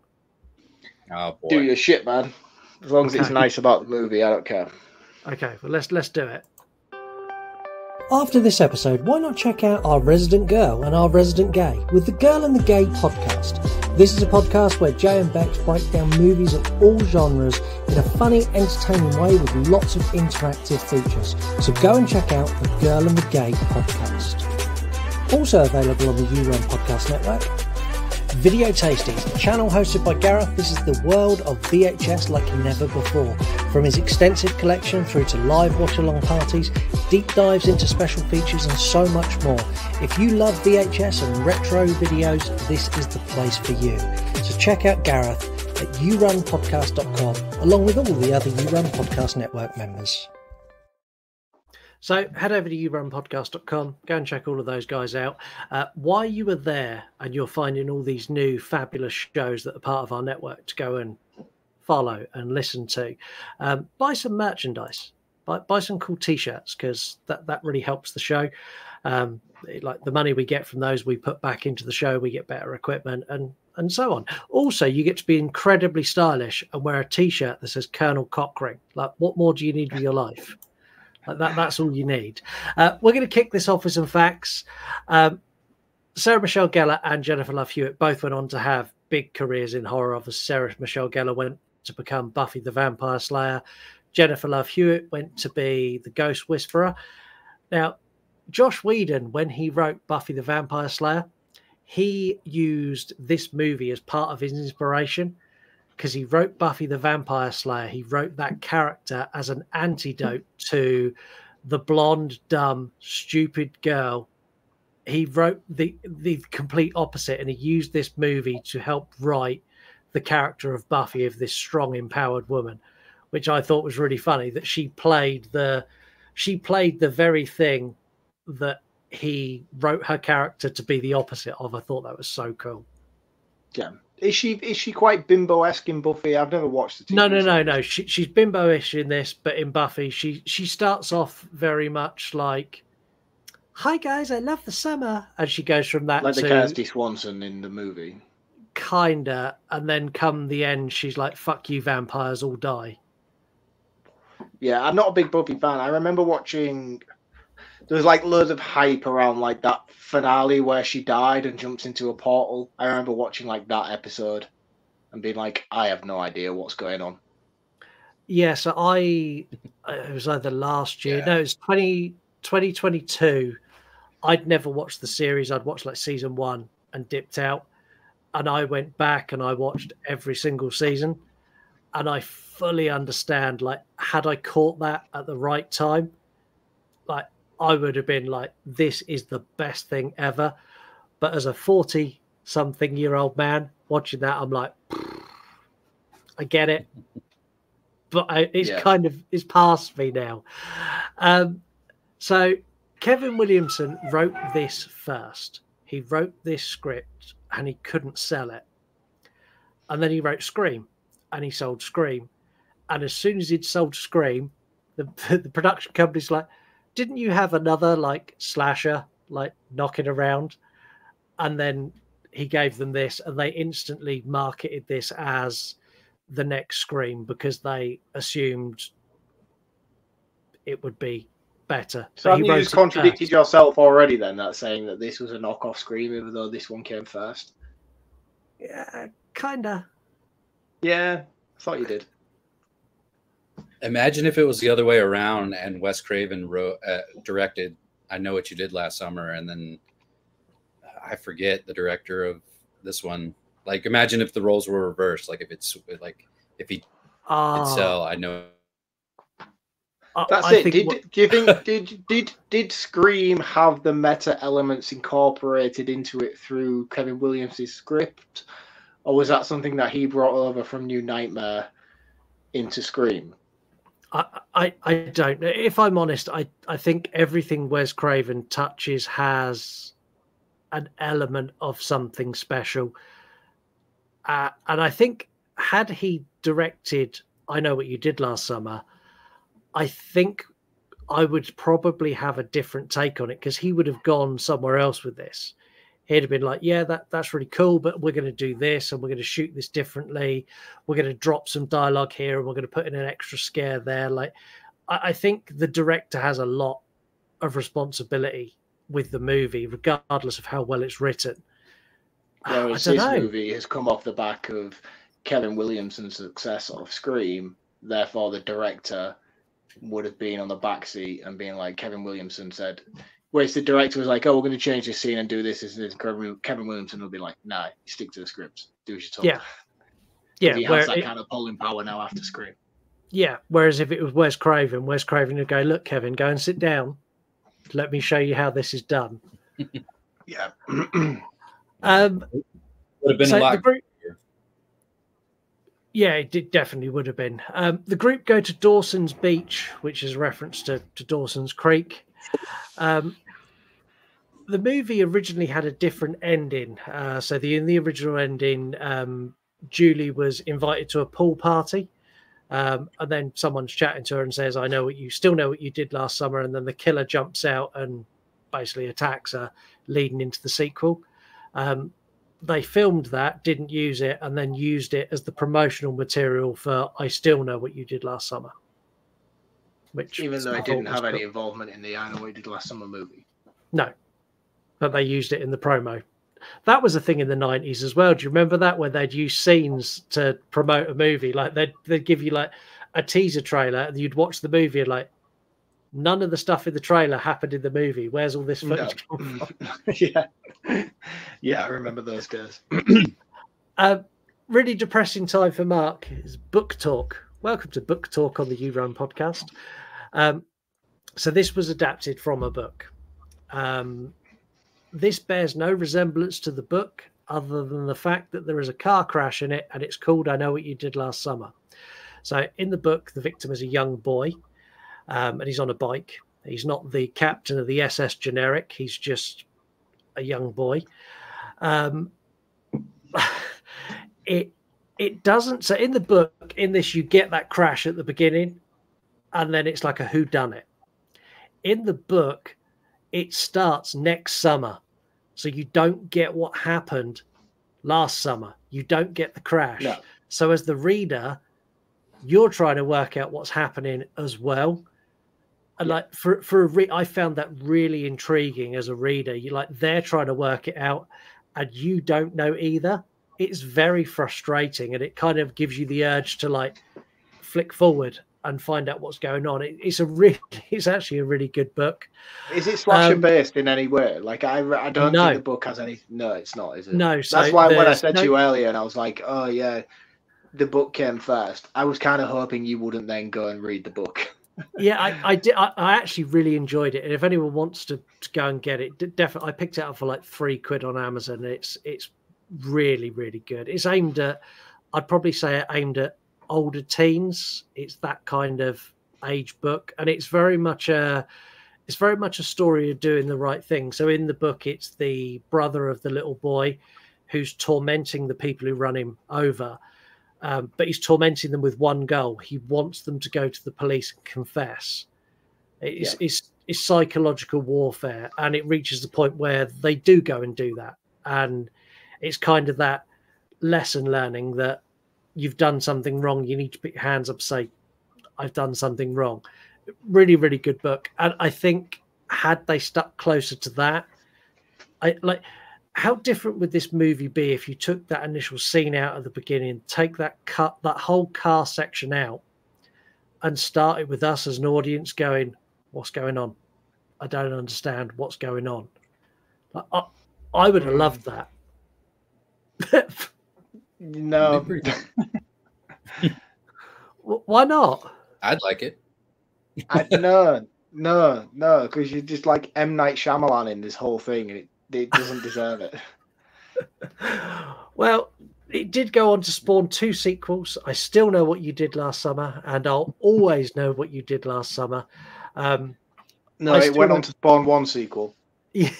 Oh, boy. Do your shit, man. As long as it's nice about the movie, I don't care. Okay, well, let's do it. After this episode, why not check out our resident girl and our resident gay with the Girl and the Gay podcast. This is a podcast where Jay and Bex break down movies of all genres in a funny, entertaining way with lots of interactive features. So go and check out the Girl and the Gay podcast. Also available on the You Run Podcast Network, Video Tasties, a channel hosted by Gareth. This is the world of VHS like never before. From his extensive collection through to live watch-along parties, deep dives into special features and so much more. If you love VHS and retro videos, this is the place for you. So check out Gareth at yourunpodcast.com along with all the other You Run Podcast Network members. So head over to yourunpodcast.com, go and check all of those guys out. While you are there and you're finding all these new fabulous shows that are part of our network to go and follow and listen to, buy some merchandise, buy some cool t-shirts, because that really helps the show. Like the money we get from those, we put back into the show, we get better equipment and so on. Also, you get to be incredibly stylish and wear a t-shirt that says Colonel Cockring. Like, what more do you need with your life? Like that's all you need. We're going to kick this off with some facts. Sarah Michelle Gellar and Jennifer Love Hewitt both went on to have big careers in horror. Obviously, Sarah Michelle Gellar went to become Buffy the Vampire Slayer. Jennifer Love Hewitt went to be the Ghost Whisperer. Now, Joss Whedon, when he wrote Buffy the Vampire Slayer, he used this movie as part of his inspiration, because he wrote Buffy the Vampire Slayer. He wrote that character as an antidote to the blonde, dumb, stupid girl. He wrote the complete opposite, and he used this movie to help write the character of Buffy, of this strong, empowered woman, which I thought was really funny, that she played the very thing that he wrote her character to be the opposite of. I thought that was so cool. Yeah. Is she quite bimbo-esque in Buffy? I've never watched the TV No. She's bimbo-ish in this, but in Buffy, she starts off very much like, "Hi guys, I love the summer," and she goes from that like to the Kirsty Swanson in the movie, kinda, and then come the end, she's like, "Fuck you, vampires, all die." Yeah, I'm not a big Buffy fan. I remember watching. There was like loads of hype around like that finale where she died and jumps into a portal. I remember watching like that episode and being like, I have no idea what's going on. Yeah, so it was either last year. Yeah. No, it was 2022. I'd never watched the series. I'd watched like season 1 and dipped out. And I went back and I watched every single season. And I fully understand, like, had I caught that at the right time, like, I would have been like, this is the best thing ever. But as a 40-something-year-old man watching that, I'm like, I get it. But it's past me now. So Kevin Williamson wrote this first. He wrote this script and he couldn't sell it. And then he wrote Scream and he sold Scream. And as soon as he'd sold Scream, the production company's like, didn't you have another like slasher like knocking around? And then he gave them this and they instantly marketed this as the next Scream because they assumed it would be better. So have you just contradicted yourself already then, that saying that this was a knockoff Scream even though this one came first? Yeah, kinda. Yeah, I thought you did. Imagine if it was the other way around and Wes Craven directed I Know What You Did Last Summer, and then I forget the director of this one. Like, imagine if the roles were reversed. Like, if he did sell I Know. That's it. Do you think did Scream have the meta elements incorporated into it through Kevin Williams' script, or was that something that he brought over from New Nightmare into Scream? I don't know. If I'm honest, I think everything Wes Craven touches has an element of something special. And I think had he directed I Know What You Did Last Summer, I think I would probably have a different take on it because he would have gone somewhere else with this. He'd have been like, yeah, that's really cool, but we're going to do this and we're going to shoot this differently. We're going to drop some dialogue here and we're going to put in an extra scare there. Like, I think the director has a lot of responsibility with the movie, regardless of how well it's written. Whereas this movie has come off the back of Kevin Williamson's success of Scream, therefore the director would have been on the backseat and being like, Kevin Williamson said, whereas the director was like, oh, we're going to change this scene and do this. Kevin Williamson will be like, nah, you stick to the script. Do as you're told. Yeah. He has that kind of pulling power now after Scream. Yeah. Whereas if it was Wes Craven would go, look, Kevin, go and sit down. Let me show you how this is done. Yeah. Would have been a lot. Yeah, it definitely would have been. The group go to Dawson's Beach, which is a reference to Dawson's Creek. The movie originally had a different ending. So in the original ending, Julie was invited to a pool party. And then someone's chatting to her and says, I know you still know what you did last summer. And then the killer jumps out and basically attacks her, leading into the sequel. They filmed that, didn't use it, and then used it as the promotional material for I Still Know What You Did Last Summer. Which, even though it didn't have any involvement in the I Know What You Did Last Summer movie. No, but they used it in the promo. That was a thing in the 90s as well. Do you remember that, where they'd use scenes to promote a movie? Like they'd give you like a teaser trailer and you'd watch the movie and like, none of the stuff in the trailer happened in the movie. Where's all this footage come from? Yeah, I remember those days. Really depressing time for Mark is book talk. Welcome to Book Talk on the You Run podcast. So this was adapted from a book. This bears no resemblance to the book other than the fact that there is a car crash in it and it's called I Know What You Did Last Summer. So in the book, the victim is a young boy, and he's on a bike. He's not the captain of the SS Generic. He's just a young boy. It doesn't. So in the book, in this, you get that crash at the beginning, and then it's like a whodunit. In the book, it starts next summer, so you don't get what happened last summer. You don't get the crash. No. So as the reader, you're trying to work out what's happening as well. And like I found that really intriguing as a reader. You like they're trying to work it out, and you don't know either. It's very frustrating, and it kind of gives you the urge to like flick forward and find out what's going on. It's actually a really good book. Is it slasher based in any way? Like I don't think the book has any. No, it's not. Is it? No. So that's why when I said to you earlier, and I was like, oh yeah, the book came first. I was kind of hoping you wouldn't then go and read the book. Yeah, I did. I actually really enjoyed it, and if anyone wants to go and get it, definitely. I picked it up for like £3 on Amazon. It's really, really good. It's aimed at, I'd probably say aimed at older teens. It's that kind of age book, and it's very much a story of doing the right thing. So in the book, it's the brother of the little boy who's tormenting the people who run him over. But he's tormenting them with one goal. He wants them to go to the police and confess. It's psychological warfare, and it reaches the point where they do go and do that. And it's kind of that lesson learning that you've done something wrong. You need to put your hands up and say, I've done something wrong. Really, really good book. And I think had they stuck closer to that, how different would this movie be if you took that initial scene out at the beginning, take that whole car section out, and started with us as an audience going, what's going on? I don't understand what's going on. I would have loved that. No. Why not? I'd like it. No, because you're just like M. Night Shyamalan in this whole thing, and it doesn't deserve it. Well, it did go on to spawn 2 sequels. I still know what you did last summer, and I'll always know what you did last summer. No, it went on to spawn 1 sequel. Yeah.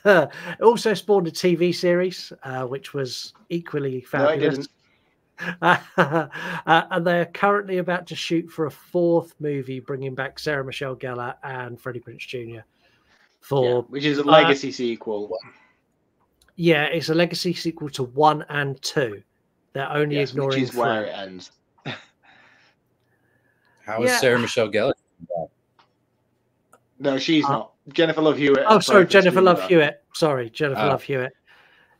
It also spawned a TV series, which was equally fabulous. No, it didn't. And they're currently about to shoot for a 4th movie, bringing back Sarah Michelle Gellar and Freddie Prinze Jr. Which is a legacy sequel. Yeah, it's a legacy sequel to 1 and 2. They're only ignoring which is 3. where it ends. How is Sarah Michelle Gellar? No, she's not. Jennifer Love Hewitt. Oh, sorry, Jennifer Love Hewitt. Sorry, Jennifer Love Hewitt.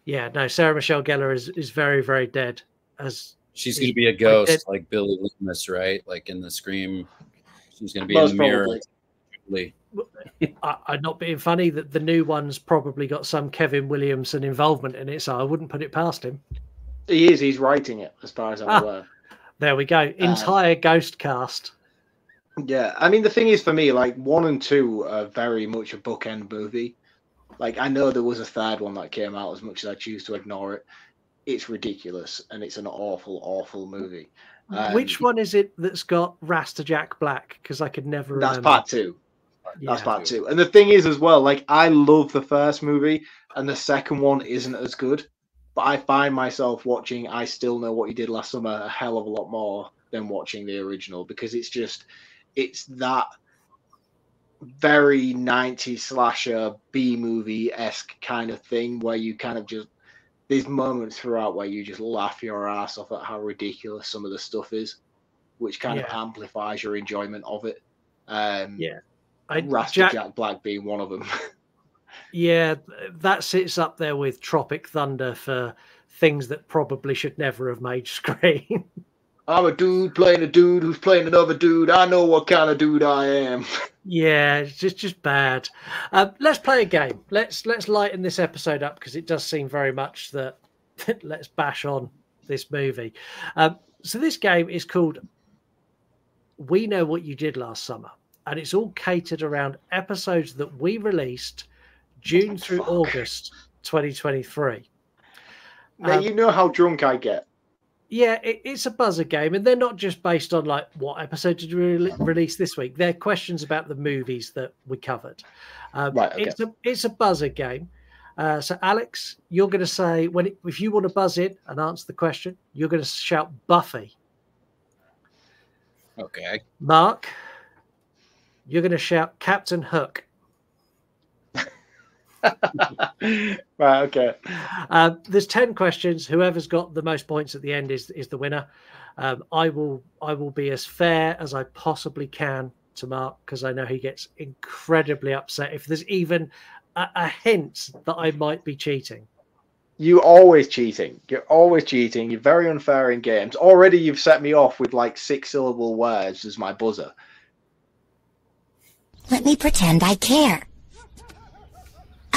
Yeah, no, Sarah Michelle Gellar is very, very dead. As she's going to be a ghost, like Billy Loomis, right? Like in the Scream, she's going to be in the mirror. I'm not being funny that the new one's probably got some Kevin Williamson involvement in it, so I wouldn't put it past him. He is. He's writing it, as far as I'm aware. There we go. Entire ghost cast. Yeah, I mean, the thing is, for me, like 1 and 2 are very much a bookend movie. Like, I know there was a 3rd one that came out, as much as I choose to ignore it. It's ridiculous, and it's an awful, awful movie. Which one is it that's got Rasta Jack Black? Because I could never remember. That's part 2. That's part 2. And the thing is, as well, like, I love the first movie, and the second one isn't as good. But I find myself watching I Still Know What You Did Last Summer a hell of a lot more than watching the original, because it's that very 90s slasher B-movie-esque kind of thing where you kind of just, there's moments throughout where you just laugh your ass off at how ridiculous some of the stuff is, which kind of amplifies your enjoyment of it. Rasta Jack Black being one of them. Yeah, that sits up there with Tropic Thunder for things that probably should never have made screen. I'm a dude playing a dude who's playing another dude. I know what kind of dude I am. Yeah, it's just bad. Let's play a game. Let's lighten this episode up, because it does seem very much that let's bash on this movie. So this game is called We Know What You Did Last Summer, and it's all catered around episodes that we released June through August 2023. Now, you know how drunk I get. Yeah, it's a buzzer game, and they're not just based on like what episode did you release this week. They're questions about the movies that we covered. Right. Okay. It's a buzzer game. So Alex, you're going to say if you want to buzz in and answer the question, you're going to shout Buffy. Okay. Mark, you're going to shout Captain Hook. Right. Okay. There's 10 questions. Whoever's got the most points at the end is the winner. I will be as fair as I possibly can to Mark, because I know he gets incredibly upset if there's even a hint that I might be cheating. You always cheating. You're always cheating. You're very unfair in games. Already you've set me off with like 6-syllable words as my buzzer. Let me pretend I care.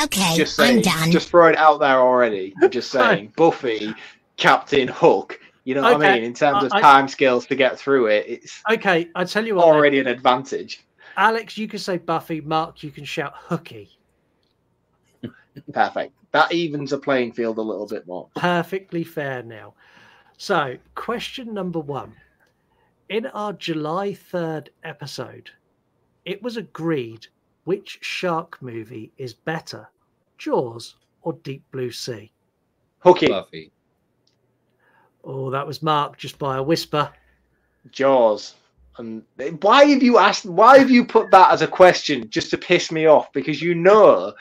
Okay, Just saying, I'm done. just throw it out there already. I'm just saying, Buffy, Captain Hook. You know what I mean? In terms of time scales to get through it, it's okay. I tell you what, already an advantage. Alex, you can say Buffy. Mark, you can shout Hooky. Perfect. That evens the playing field a little bit more. Perfectly fair now. So, question number 1. In our July 3rd episode, it was agreed which shark movie is better, Jaws or Deep Blue Sea? Hooky. Buffy. Oh, that was Mark just by a whisper. Jaws. And why have you asked? Why have you put that as a question just to piss me off? Because you know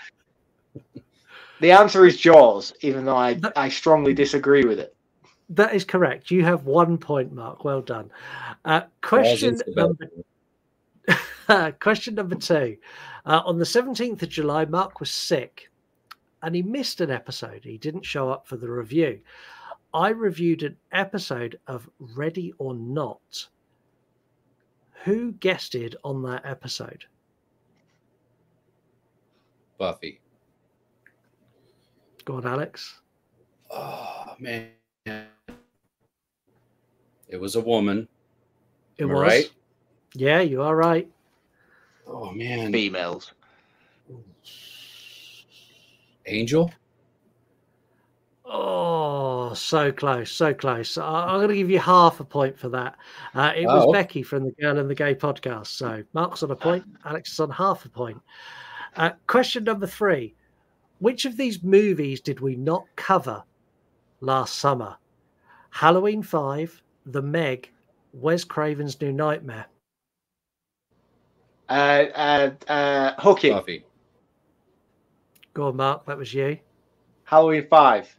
the answer is Jaws, even though I strongly disagree with it. That is correct. You have 1 point, Mark. Well done. Question number 2. On the 17th of July, Mark was sick and he missed an episode. He didn't show up for the review. I reviewed an episode of Ready or Not. Who guested on that episode? Buffy. Go on, Alex. Oh, man. It was a woman. It Am I was. right? Yeah, you are right. Oh, man. Females. Angel? Oh, so close, so close. I'm going to give you half a point for that. It was Becky from the Girl and the Gay podcast. So Mark's on a point, Alex is on half a point. Question number 3. Which of these movies did we not cover last summer? Halloween 5, The Meg, Wes Craven's New Nightmare. Hooky. Buffy. Go on, Mark, that was you. Halloween 5.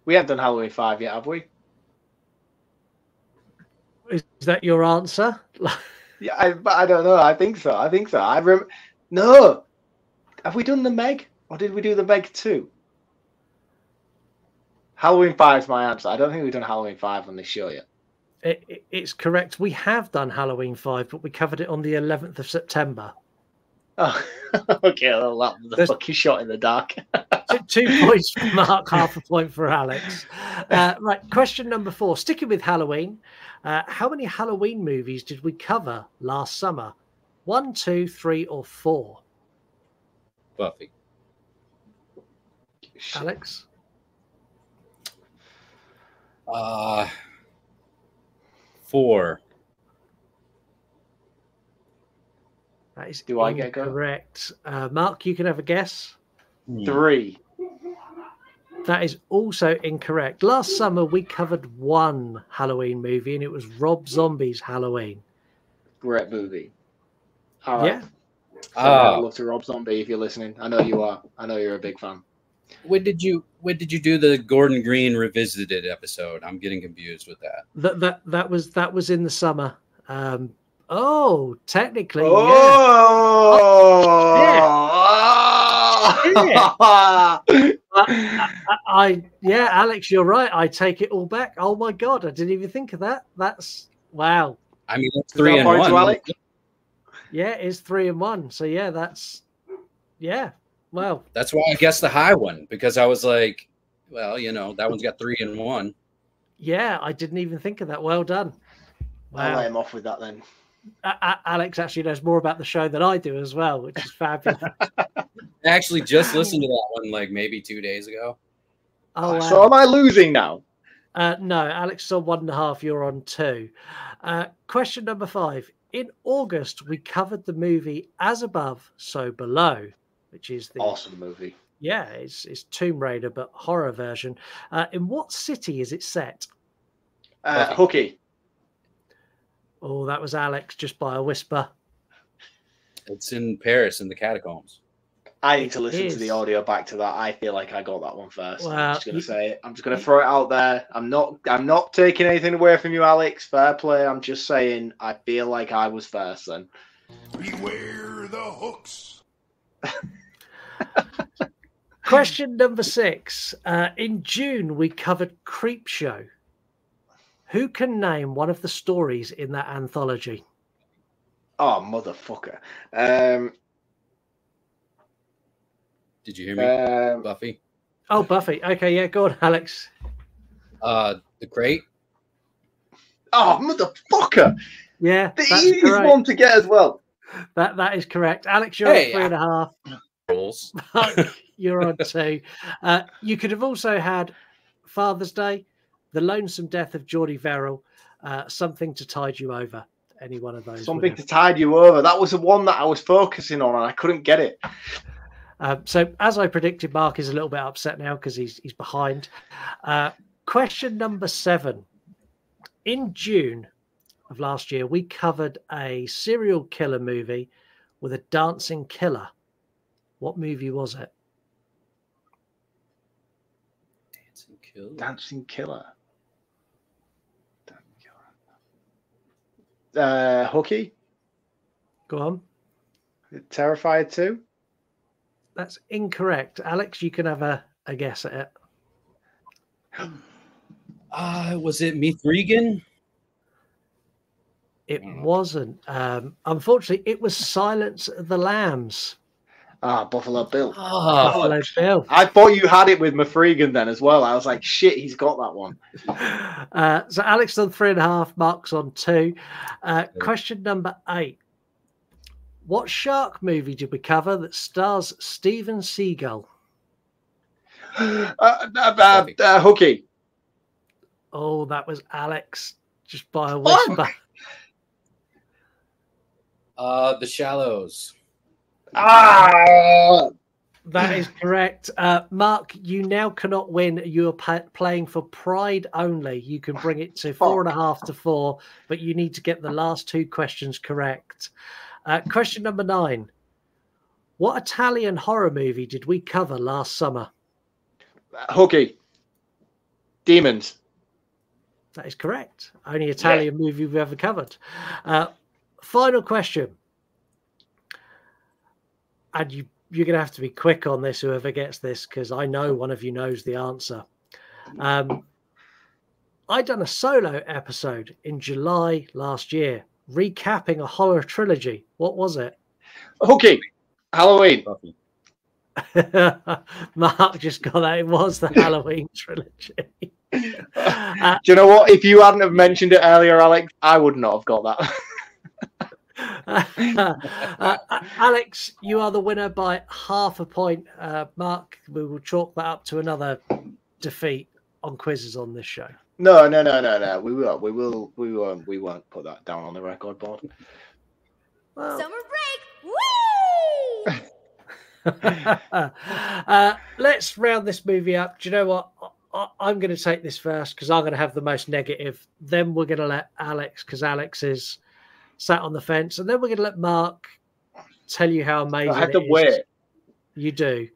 We haven't done Halloween 5 yet, have we? Is that your answer? Yeah, I don't know. I think so. No. Have we done the Meg? Or did we do the Meg 2? Halloween 5 is my answer. I don't think we've done Halloween 5 on this show yet. It's correct. We have done Halloween 5, but we covered it on the 11th of September. Oh, okay. Well, the fucking shot in the dark. 2 points for Mark, half a point for Alex. Right, question number 4. Sticking with Halloween, how many Halloween movies did we cover last summer? 1, 2, 3, or 4? Buffy. Alex? 4. That is Do I get a go? correct. Mark, you can have a guess. 3. That is also incorrect. Last summer, we covered 1 Halloween movie, and it was Rob Zombie's Halloween. Great movie. All right. Yeah. I'd love to Rob Zombie if you're listening. I know you are. I know you're a big fan. When did you do the Gordon Green revisited episode? I'm getting confused with that. That was in the summer. Technically, yeah. Alex, you're right. I take it all back. Oh my god, I didn't even think of that. That's wow. I mean, it's 3 and 1. Alex? Yeah, it's 3 and 1. So yeah, well, that's why I guessed the high one, because I was like, well, that one's got 3 and 1. Yeah, I didn't even think of that. Well done. Wow. I'll let him off with that then. Alex actually knows more about the show than I do as well, which is fabulous. I actually just listened to that one like maybe 2 days ago. Oh, wow. So am I losing now? No, Alex is on 1.5. You're on 2. Question number 5. In August, we covered the movie As Above, So Below, which is the Awesome movie. Yeah, it's Tomb Raider, but horror version. In what city is it set? Hooky. Oh, that was Alex, just by a whisper. It's in Paris in the catacombs. I need to listen to the audio back to that. I feel like I got that one first. Well, I'm just gonna say it. I'm just gonna throw it out there. I'm not taking anything away from you, Alex. Fair play. I'm just saying I feel like I was first then. Beware the hooks. Question number 6. In June, we covered Creepshow. Who can name one of the stories in that anthology? Oh, motherfucker. Did you hear me? Buffy? Oh, Buffy. Okay, yeah, go on, Alex. The Crate? Oh, motherfucker. Yeah. The easiest one to get as well. That is correct. Alex, you're on 3.5. Rules. You're on 2. You could have also had Father's Day, The Lonesome Death of Geordie Verrill, Something to Tide You Over. Any one of those. Something to Tide You Over. That was the one that I was focusing on and I couldn't get it. So, as I predicted, Mark is a little bit upset now because he's behind. Question number 7. In June of last year, we covered a serial killer movie with a dancing killer. What movie was it? Dancing Killer. Hooky? Go on. Terrifier 2? That's incorrect. Alex, you can have a guess at it. Was it Meet Regan? It wasn't. Unfortunately, it was Silence of the Lambs. Buffalo Bill. Buffalo Bill. I thought you had it with Mafregan then as well. I was like, shit, he's got that one. So Alex on 3.5, Mark's on 2. Question number 8. What shark movie did we cover that stars Steven Seagal? Hooky. Oh, that was Alex, just by a whisper. The Shallows. That is correct. Mark, you now cannot win. You are playing for pride only. You can bring it to 4.5 to 4, but you need to get the last 2 questions correct. Question number 9. What Italian horror movie did we cover last summer? Hooky. Demons. That is correct. Only Italian movie we've ever covered. Final question. And you're going to have to be quick on this, whoever gets this, because I know one of you knows the answer. I done a solo episode in July last year, recapping a horror trilogy. What was it? Hooky. Halloween. Mark just got that. It was the Halloween trilogy. Do you know what? If you hadn't have mentioned it earlier, Alex, I would not have got that. Alex, you are the winner by 0.5 point. Mark, we will chalk that up to another defeat on quizzes on this show. No. We won't put that down on the record board. Well, Summer break! Woo! Let's round this movie up. Do you know what? I'm going to take this first because I'm going to have the most negative. Then we're going to let Alex, because Alex is sat on the fence, and then we're going to let Mark tell you how amazing I have to it is. wait. You do.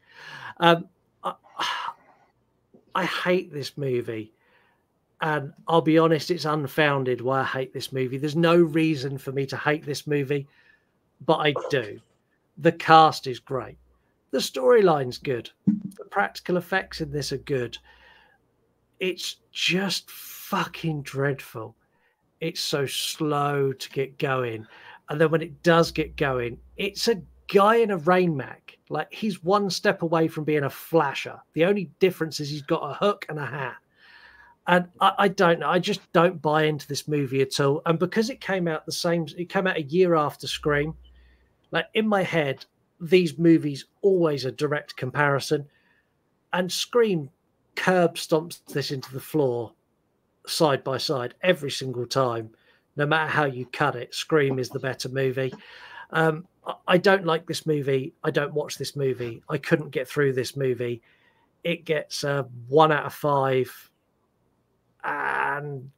I hate this movie, and I'll be honest, it's unfounded why I hate this movie. There's no reason for me to hate this movie, but I do. The cast is great. The storyline's good. The practical effects in this are good. It's just fucking dreadful. It's so slow to get going. And then when it does get going, it's a guy in a rain mac. Like, he's one step away from being a flasher. The only difference is he's got a hook and a hat. And I don't know. I just don't buy into this movie at all. And because it came out a year after Scream, like, in my head, these movies always a direct comparison. And Scream curb stomps this into the floor side by side every single time. No matter how you cut it, Scream is the better movie. I don't like this movie. I don't watch this movie. I couldn't get through this movie. It gets a 1 out of 5. And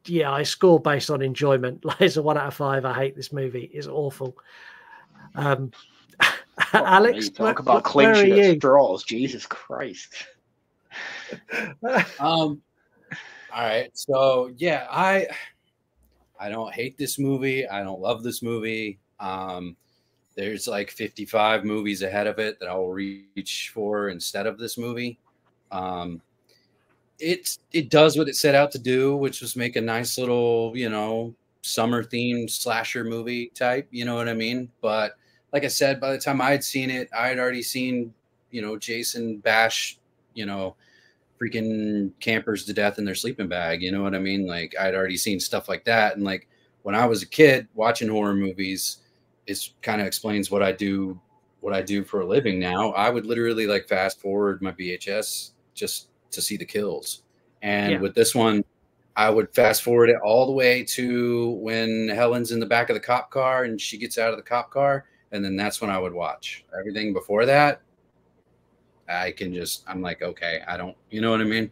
yeah, I score based on enjoyment. Like, it's a 1 out of 5. I hate this movie. It's awful. Alex, talk about clinching at straws. Jesus Christ. All right. So yeah, I don't hate this movie. I don't love this movie. There's like 55 movies ahead of it that I'll reach for instead of this movie. It does what it set out to do, which was make a nice little, summer themed slasher movie type, you know what I mean? But like I said, by the time I had seen it, I had already seen, Jason bash, freaking campers to death in their sleeping bag. You know what I mean? Like, I'd already seen stuff like that. And like, when I was a kid watching horror movies, it kind of explains what I do for a living now. I would literally like fast forward my VHS just to see the kills. And with this one, I would fast forward it all the way to when Helen's in the back of the cop car and she gets out of the cop car. And then that's when I would watch. Everything before that, I'm like, okay, I don't, you know what I mean?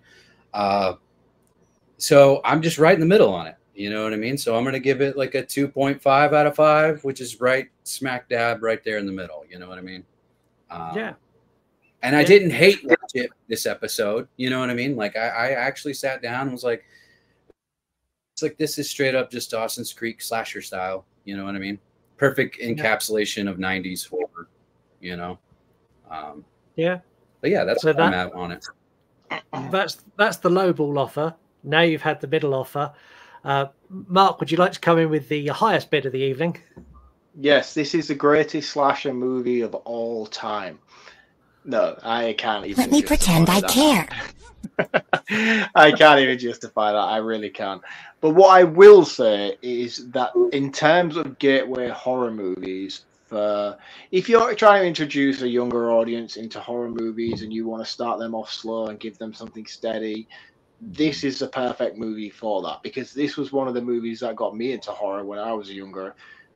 So I'm just right in the middle on it. You know what I mean? So I'm going to give it like a 2.5 out of 5, which is right smack dab right there in the middle. You know what I mean? And I didn't hate it this episode. You know what I mean? Like I actually sat down and was like, it's like, this is straight up just Dawson's Creek slasher style. You know what I mean? Perfect encapsulation of 90s horror, But yeah, that's what I'm at on it. That's the low ball offer. Now you've had the middle offer. Mark, would you like to come in with the highest bid of the evening? Yes, this is the greatest slasher movie of all time. No, I can't even. Let me pretend I care. I can't even justify that. I really can't. But what I will say is that in terms of gateway horror movies, if you're trying to introduce a younger audience into horror movies and you want to start them off slow and give them something steady, this is the perfect movie for that, because this was one of the movies that got me into horror when I was a younger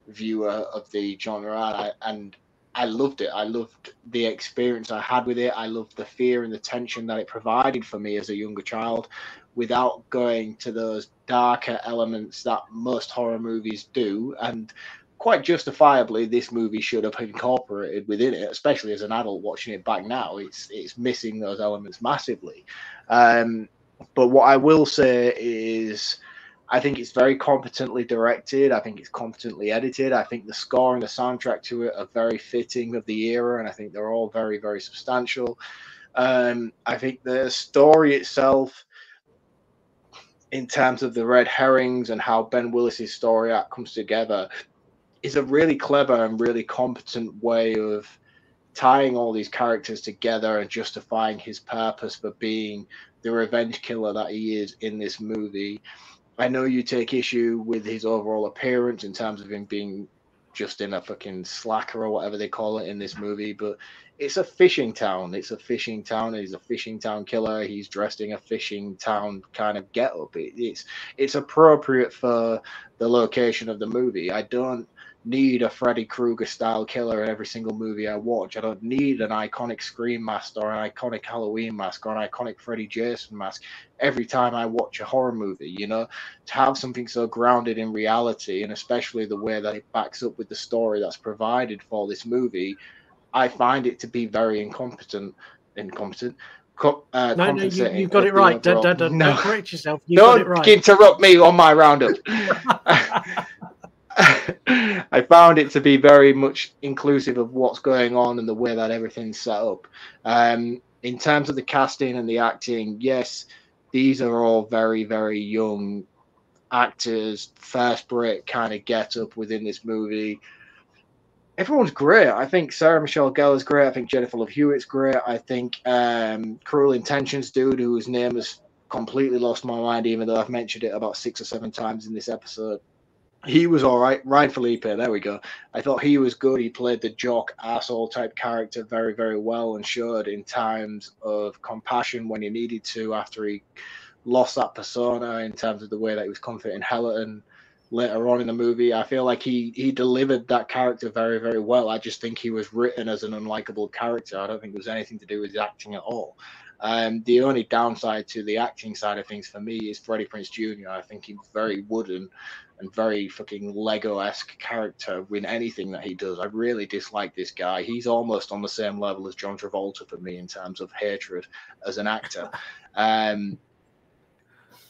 viewer of the genre, and I loved it. I loved the experience I had with it. I loved the fear and the tension that it provided for me as a younger child, without going to those darker elements that most horror movies do. And quite justifiably, this movie should have incorporated within it, especially as an adult watching it back now. It's missing those elements massively. But what I will say is, I think it's very competently directed. I think it's competently edited. I think the score and the soundtrack to it are very fitting of the era, and I think they're all very, very substantial. I think the story itself, in terms of the red herrings and how Ben Willis's story arc comes together, is a really clever and really competent way of tying all these characters together and justifying his purpose for being the revenge killer that he is in this movie. I know you take issue with his overall appearance in terms of him being just in a fucking slacker or whatever they call it in this movie, but it's a fishing town. It's a fishing town. He's a fishing town killer. He's dressed in a fishing town kind of get-up. It's appropriate for the location of the movie. I don't need a Freddy Krueger style killer in every single movie I watch. I don't need an iconic Scream mask or an iconic Halloween mask or an iconic Freddy Jason mask every time I watch a horror movie. To have something so grounded in reality, and especially the way that it backs up with the story that's provided for this movie, I find it to be very compensating. You've got it right. Don't correct yourself. Don't got it right. Interrupt me on my roundup. I found it to be very much inclusive of what's going on and the way that everything's set up. In terms of the casting and the acting, yes, these are all very, very young actors, first break kind of get up within this movie. Everyone's great. I think Sarah Michelle Gellar's great. I think Jennifer Love Hewitt's great. I think Cruel Intentions dude, whose name has completely lost my mind, even though I've mentioned it about 6 or 7 times in this episode, he was all right. Ryan Felipe, there we go. I thought he was good. He played the jock arsehole type character very, very well, and showed in times of compassion when he needed to, after he lost that persona in terms of the way that he was comforting Helen later on in the movie. I feel like he delivered that character very, very well. I just think he was written as an unlikable character. I don't think it was anything to do with his acting at all. The only downside to the acting side of things for me is Freddie Prinze Jr. I think he's very wooden and very fucking Lego-esque character in anything that he does. I really dislike this guy. He's almost on the same level as John Travolta for me in terms of hatred as an actor.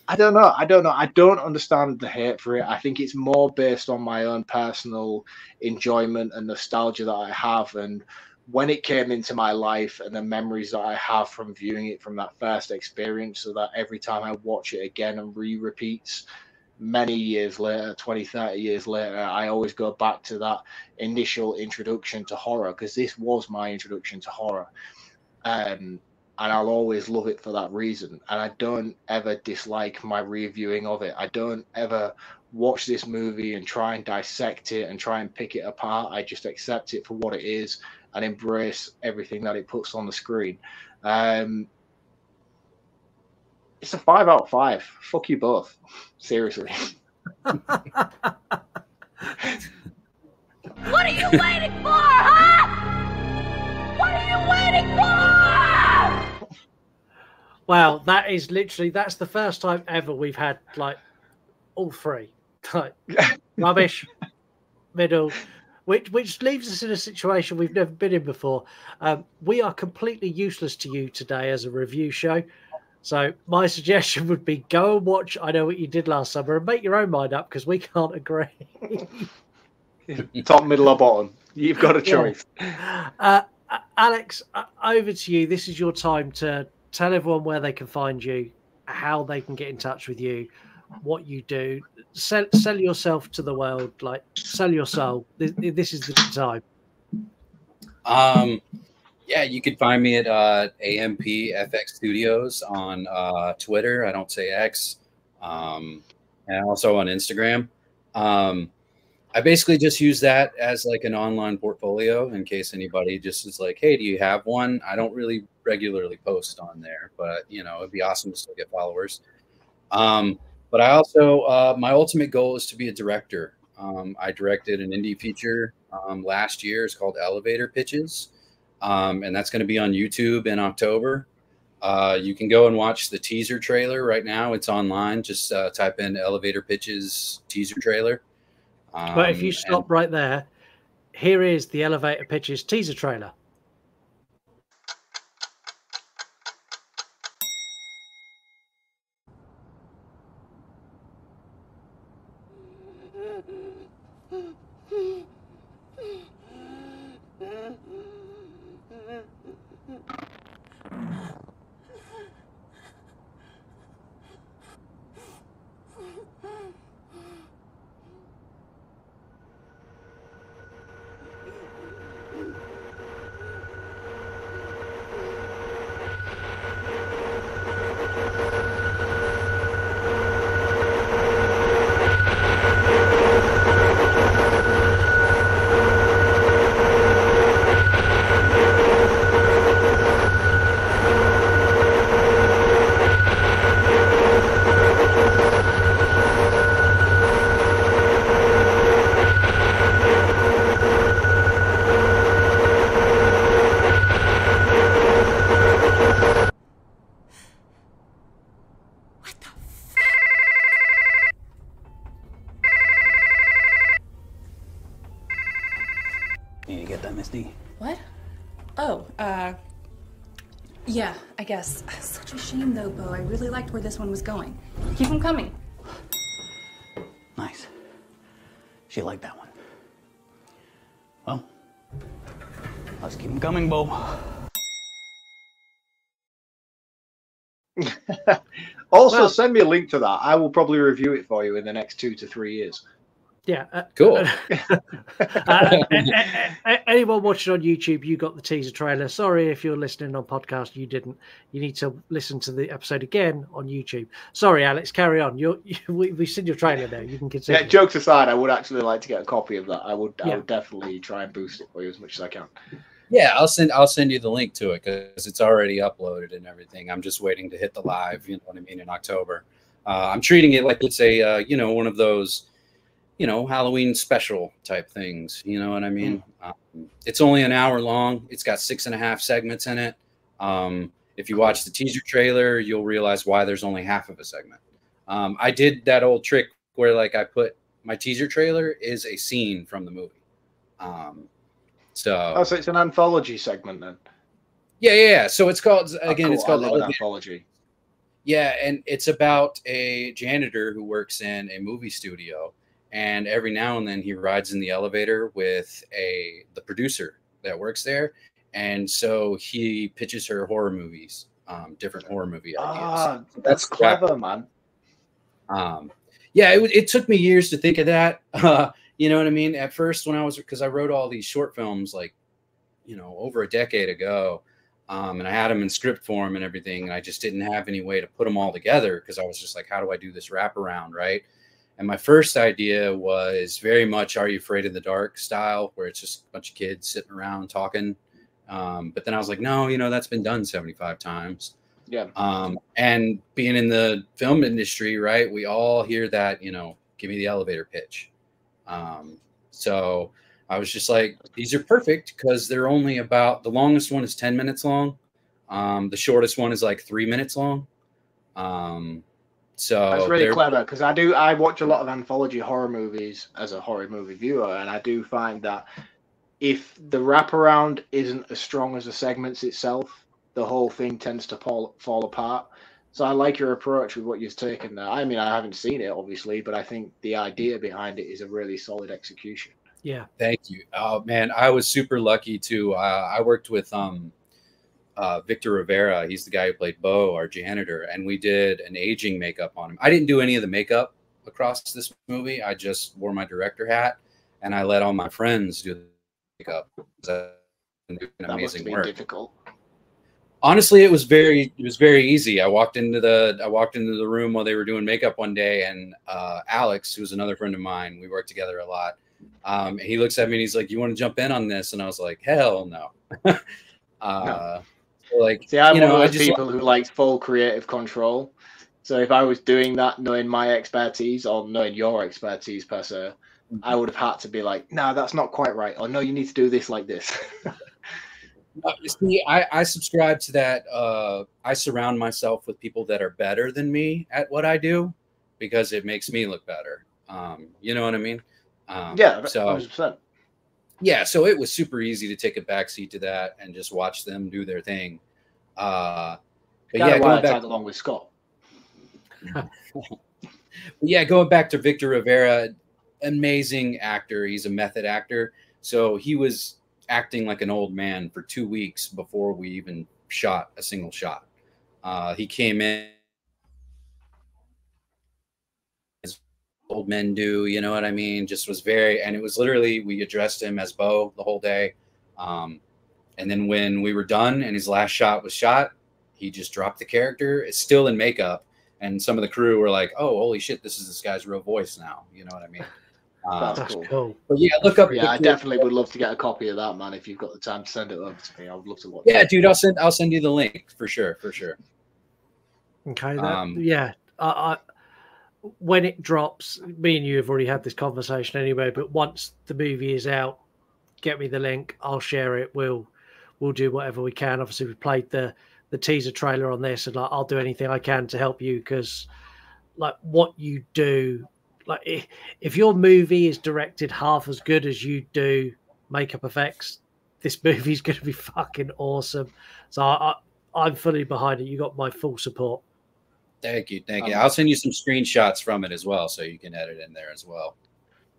I don't know. I don't understand the hate for it. I think it's more based on my own personal enjoyment and nostalgia that I have, and when it came into my life and the memories that I have from viewing it from that first experience, so that every time I watch it again and repeats many years later, 20, 30 years later, I always go back to that initial introduction to horror, because this was my introduction to horror. And I'll always love it for that reason. And I don't ever dislike my reviewing of it. I don't ever watch this movie and try and dissect it and try and pick it apart. I just accept it for what it is and embrace everything that it puts on the screen. It's a 5 out of 5. Fuck you both. Seriously. What are you waiting for, huh? What are you waiting for? Wow, that is literally, that's the first time ever we've had like all three. Like rubbish, middle, which leaves us in a situation we've never been in before. We are completely useless to you today as a review show. So my suggestion would be go and watch I Know What You Did Last Summer and make your own mind up, because we can't agree. Top, middle, or bottom. You've got a choice. Yeah. Alex, over to you. This is your time to tell everyone where they can find you, how they can get in touch with you, what you do. Sell yourself to the world, like sell your soul. This is the time. Yeah, you can find me at AMPFX Studios on Twitter. I don't say X. And also on Instagram. I basically just use that as like an online portfolio in case anybody just is like, hey, do you have one? I don't really regularly post on there, but you know, it'd be awesome to still get followers. But I also, my ultimate goal is to be a director. I directed an indie feature last year. It's called Elevator Pitches. And that's going to be on YouTube in October. You can go and watch the teaser trailer right now. It's online. Just type in Elevator Pitches teaser trailer. But if you stop right there, here is the Elevator Pitches teaser trailer. Need to get that, Misty? What? Oh, yeah, I guess. Such a shame though, Bo. I really liked where this one was going. Keep them coming. Nice. She liked that one. Well, let's keep them coming, Bo. Also, send me a link to that. I will probably review it for you in the next 2 to 3 years. Yeah. Cool. Anyone watching on YouTube, you got the teaser trailer. Sorry if you're listening on podcast, you didn't. You need to listen to the episode again on YouTube. Sorry, Alex, carry on. We've seen your trailer now. You can consider. Yeah, jokes aside, I would actually like to get a copy of that. I would definitely try and boost it for you as much as I can. Yeah, I'll send you the link to it because it's already uploaded and everything. I'm just waiting to hit the live. You know what I mean? In October, I'm treating it like it's a one of those Halloween special type things. You know what I mean? It's only an hour long. It's got 6.5 segments in it. If you watch the teaser trailer, you'll realize why there's only half of a segment. I did that old trick where like I put my teaser trailer is a scene from the movie. So it's an anthology segment then. Yeah. So it's called again. Cool. It's called an anthology. Yeah, and it's about a janitor who works in a movie studio, and every now and then he rides in the elevator with the producer that works there, and so he pitches her horror movies, different horror movie ideas. That's clever, man. Yeah, it took me years to think of that. You know what I mean? At first, because I wrote all these short films like, over a decade ago, and I had them in script form and everything, and I just didn't have any way to put them all together because I was just like, how do I do this wraparound, right? And my first idea was very much Are You Afraid of the Dark style, where it's just a bunch of kids sitting around talking. But then I was like, no, that's been done 75 times. Yeah. And being in the film industry, right, we all hear that, give me the elevator pitch. So I was just like, these are perfect because they're only about, the longest one is 10 minutes long. The shortest one is like 3 minutes long. So that's really clever because I watch a lot of anthology horror movies as a horror movie viewer, and I do find that if the wraparound isn't as strong as the segments itself, the whole thing tends to fall apart. So I like your approach with what you've taken there. I mean, I haven't seen it, obviously, but I think the idea behind it is a really solid execution. Yeah. Thank you. Oh, man, I was super lucky, too. I worked with Victor Rivera. He's the guy who played Bo, our janitor, and we did an aging makeup on him. I didn't do any of the makeup across this movie. I just wore my director hat, and I let all my friends do the makeup. That must be difficult. Honestly, it was very easy. I walked into the room while they were doing makeup one day, and Alex, who's another friend of mine, we work together a lot. And he looks at me and he's like, "You want to jump in on this?" And I was like, "Hell no." No. Like, see, I'm one of those people who likes full creative control. So if I was doing that, knowing my expertise or knowing your expertise per se, I would have had to be like, "No, that's not quite right," or "No, you need to do this like this." See, I subscribe to that. I surround myself with people that are better than me at what I do because it makes me look better. You know what I mean? Yeah, so 100%. Yeah, so it was super easy to take a backseat to that and just watch them do their thing. But yeah, going back along with Scott. Yeah, going back to Victor Rivera, amazing actor. He's a method actor, so he was acting like an old man for 2 weeks before we even shot a single shot. He came in as old men do, you know what I mean? Just was and it was literally, we addressed him as Bo the whole day. And then when we were done and his last shot was shot, he just dropped the character. It's still in makeup. And some of the crew were like, "Oh, holy shit, this is this guy's real voice now." You know what I mean? That's cool. But yeah, look up. Yeah, I definitely would love to get a copy of that, man. If you've got the time to send it over to me, I would love to watch. Yeah, dude, I'll send you the link for sure. Okay. Yeah. When it drops, me and you have already had this conversation anyway. But once the movie is out, get me the link. I'll share it. We'll do whatever we can. Obviously, we played the teaser trailer on this, and like, I'll do anything I can to help you because, like, what you do. Like, if your movie is directed half as good as you do makeup effects, this movie's going to be fucking awesome. So I'm fully behind it. You got my full support. Thank you. I'll send you some screenshots from it as well, so you can edit in there as well.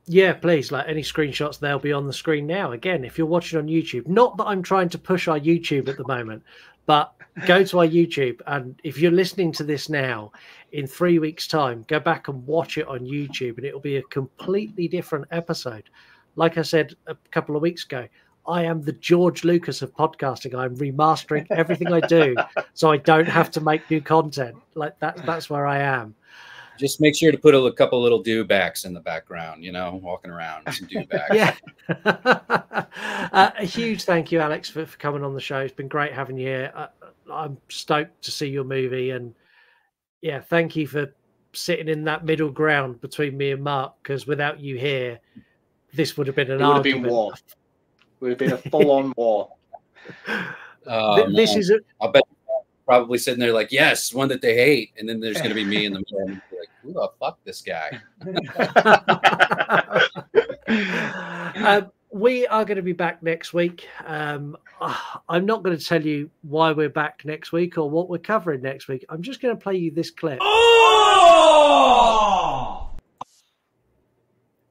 Yeah, please. Like, any screenshots, they'll be on the screen now. Again, if you're watching on YouTube, not that I'm trying to push our YouTube at the moment, but go to our YouTube, and if you're listening to this now, in 3 weeks' time, go back and watch it on YouTube, and it'll be a completely different episode. Like I said a couple of weeks ago, I am the George Lucas of podcasting. I'm remastering everything I do so I don't have to make new content. Like, that's where I am. Just make sure to put a couple little dewbacks in the background, you know, walking around, some dewbacks. Yeah. A huge thank you, Alex, for coming on the show. It's been great having you here. I'm stoked to see your movie. And yeah, thank you for sitting in that middle ground between me and Mark, because without you here, this would have been an argument. It would have been war. It would have been a full-on war. This is I'll bet probably sitting there like, yes, one that they hate, and then there's going to be me in the middle, and like, who the fuck this guy? We are going to be back next week. I'm not going to tell you why we're back next week or what we're covering next week. I'm just going to play you this clip. Oh!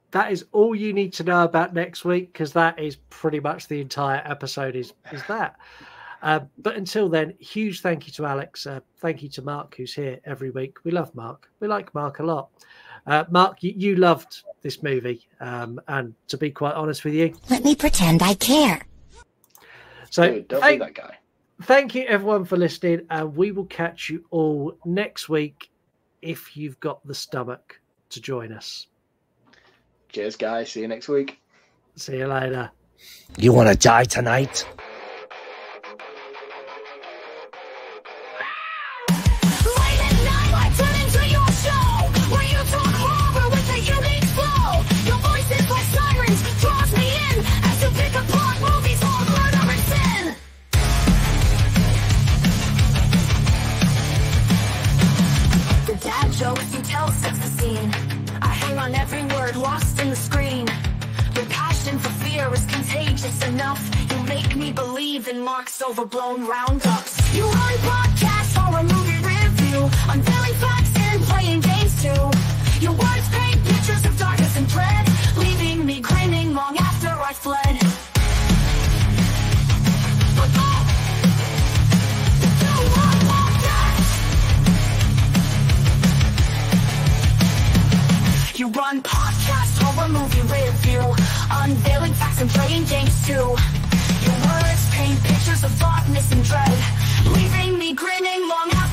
That is all you need to know about next week, because that is pretty much the entire episode is that. But until then, huge thank you to Alex. Thank you to Mark, who's here every week. We love Mark. We like Mark a lot. Mark, you loved this movie. And to be quite honest with you, let me pretend I care. So Dude, don't be that guy. Thank you, everyone, for listening. And we will catch you all next week if you've got the stomach to join us. Cheers, guys. See you next week. See you later. You want to die tonight? Jokes you tell sets the scene. I hang on every word lost in the screen. Your passion for fear is contagious enough. You make me believe in Mark's overblown roundups. You run podcasts or a movie review, unveiling facts and playing games too. Your words paint pictures of darkness and dread, leaving me grinning long after I fled. You run podcasts or a movie review, unveiling facts and playing games too. Your words paint pictures of darkness and dread, leaving me grinning long after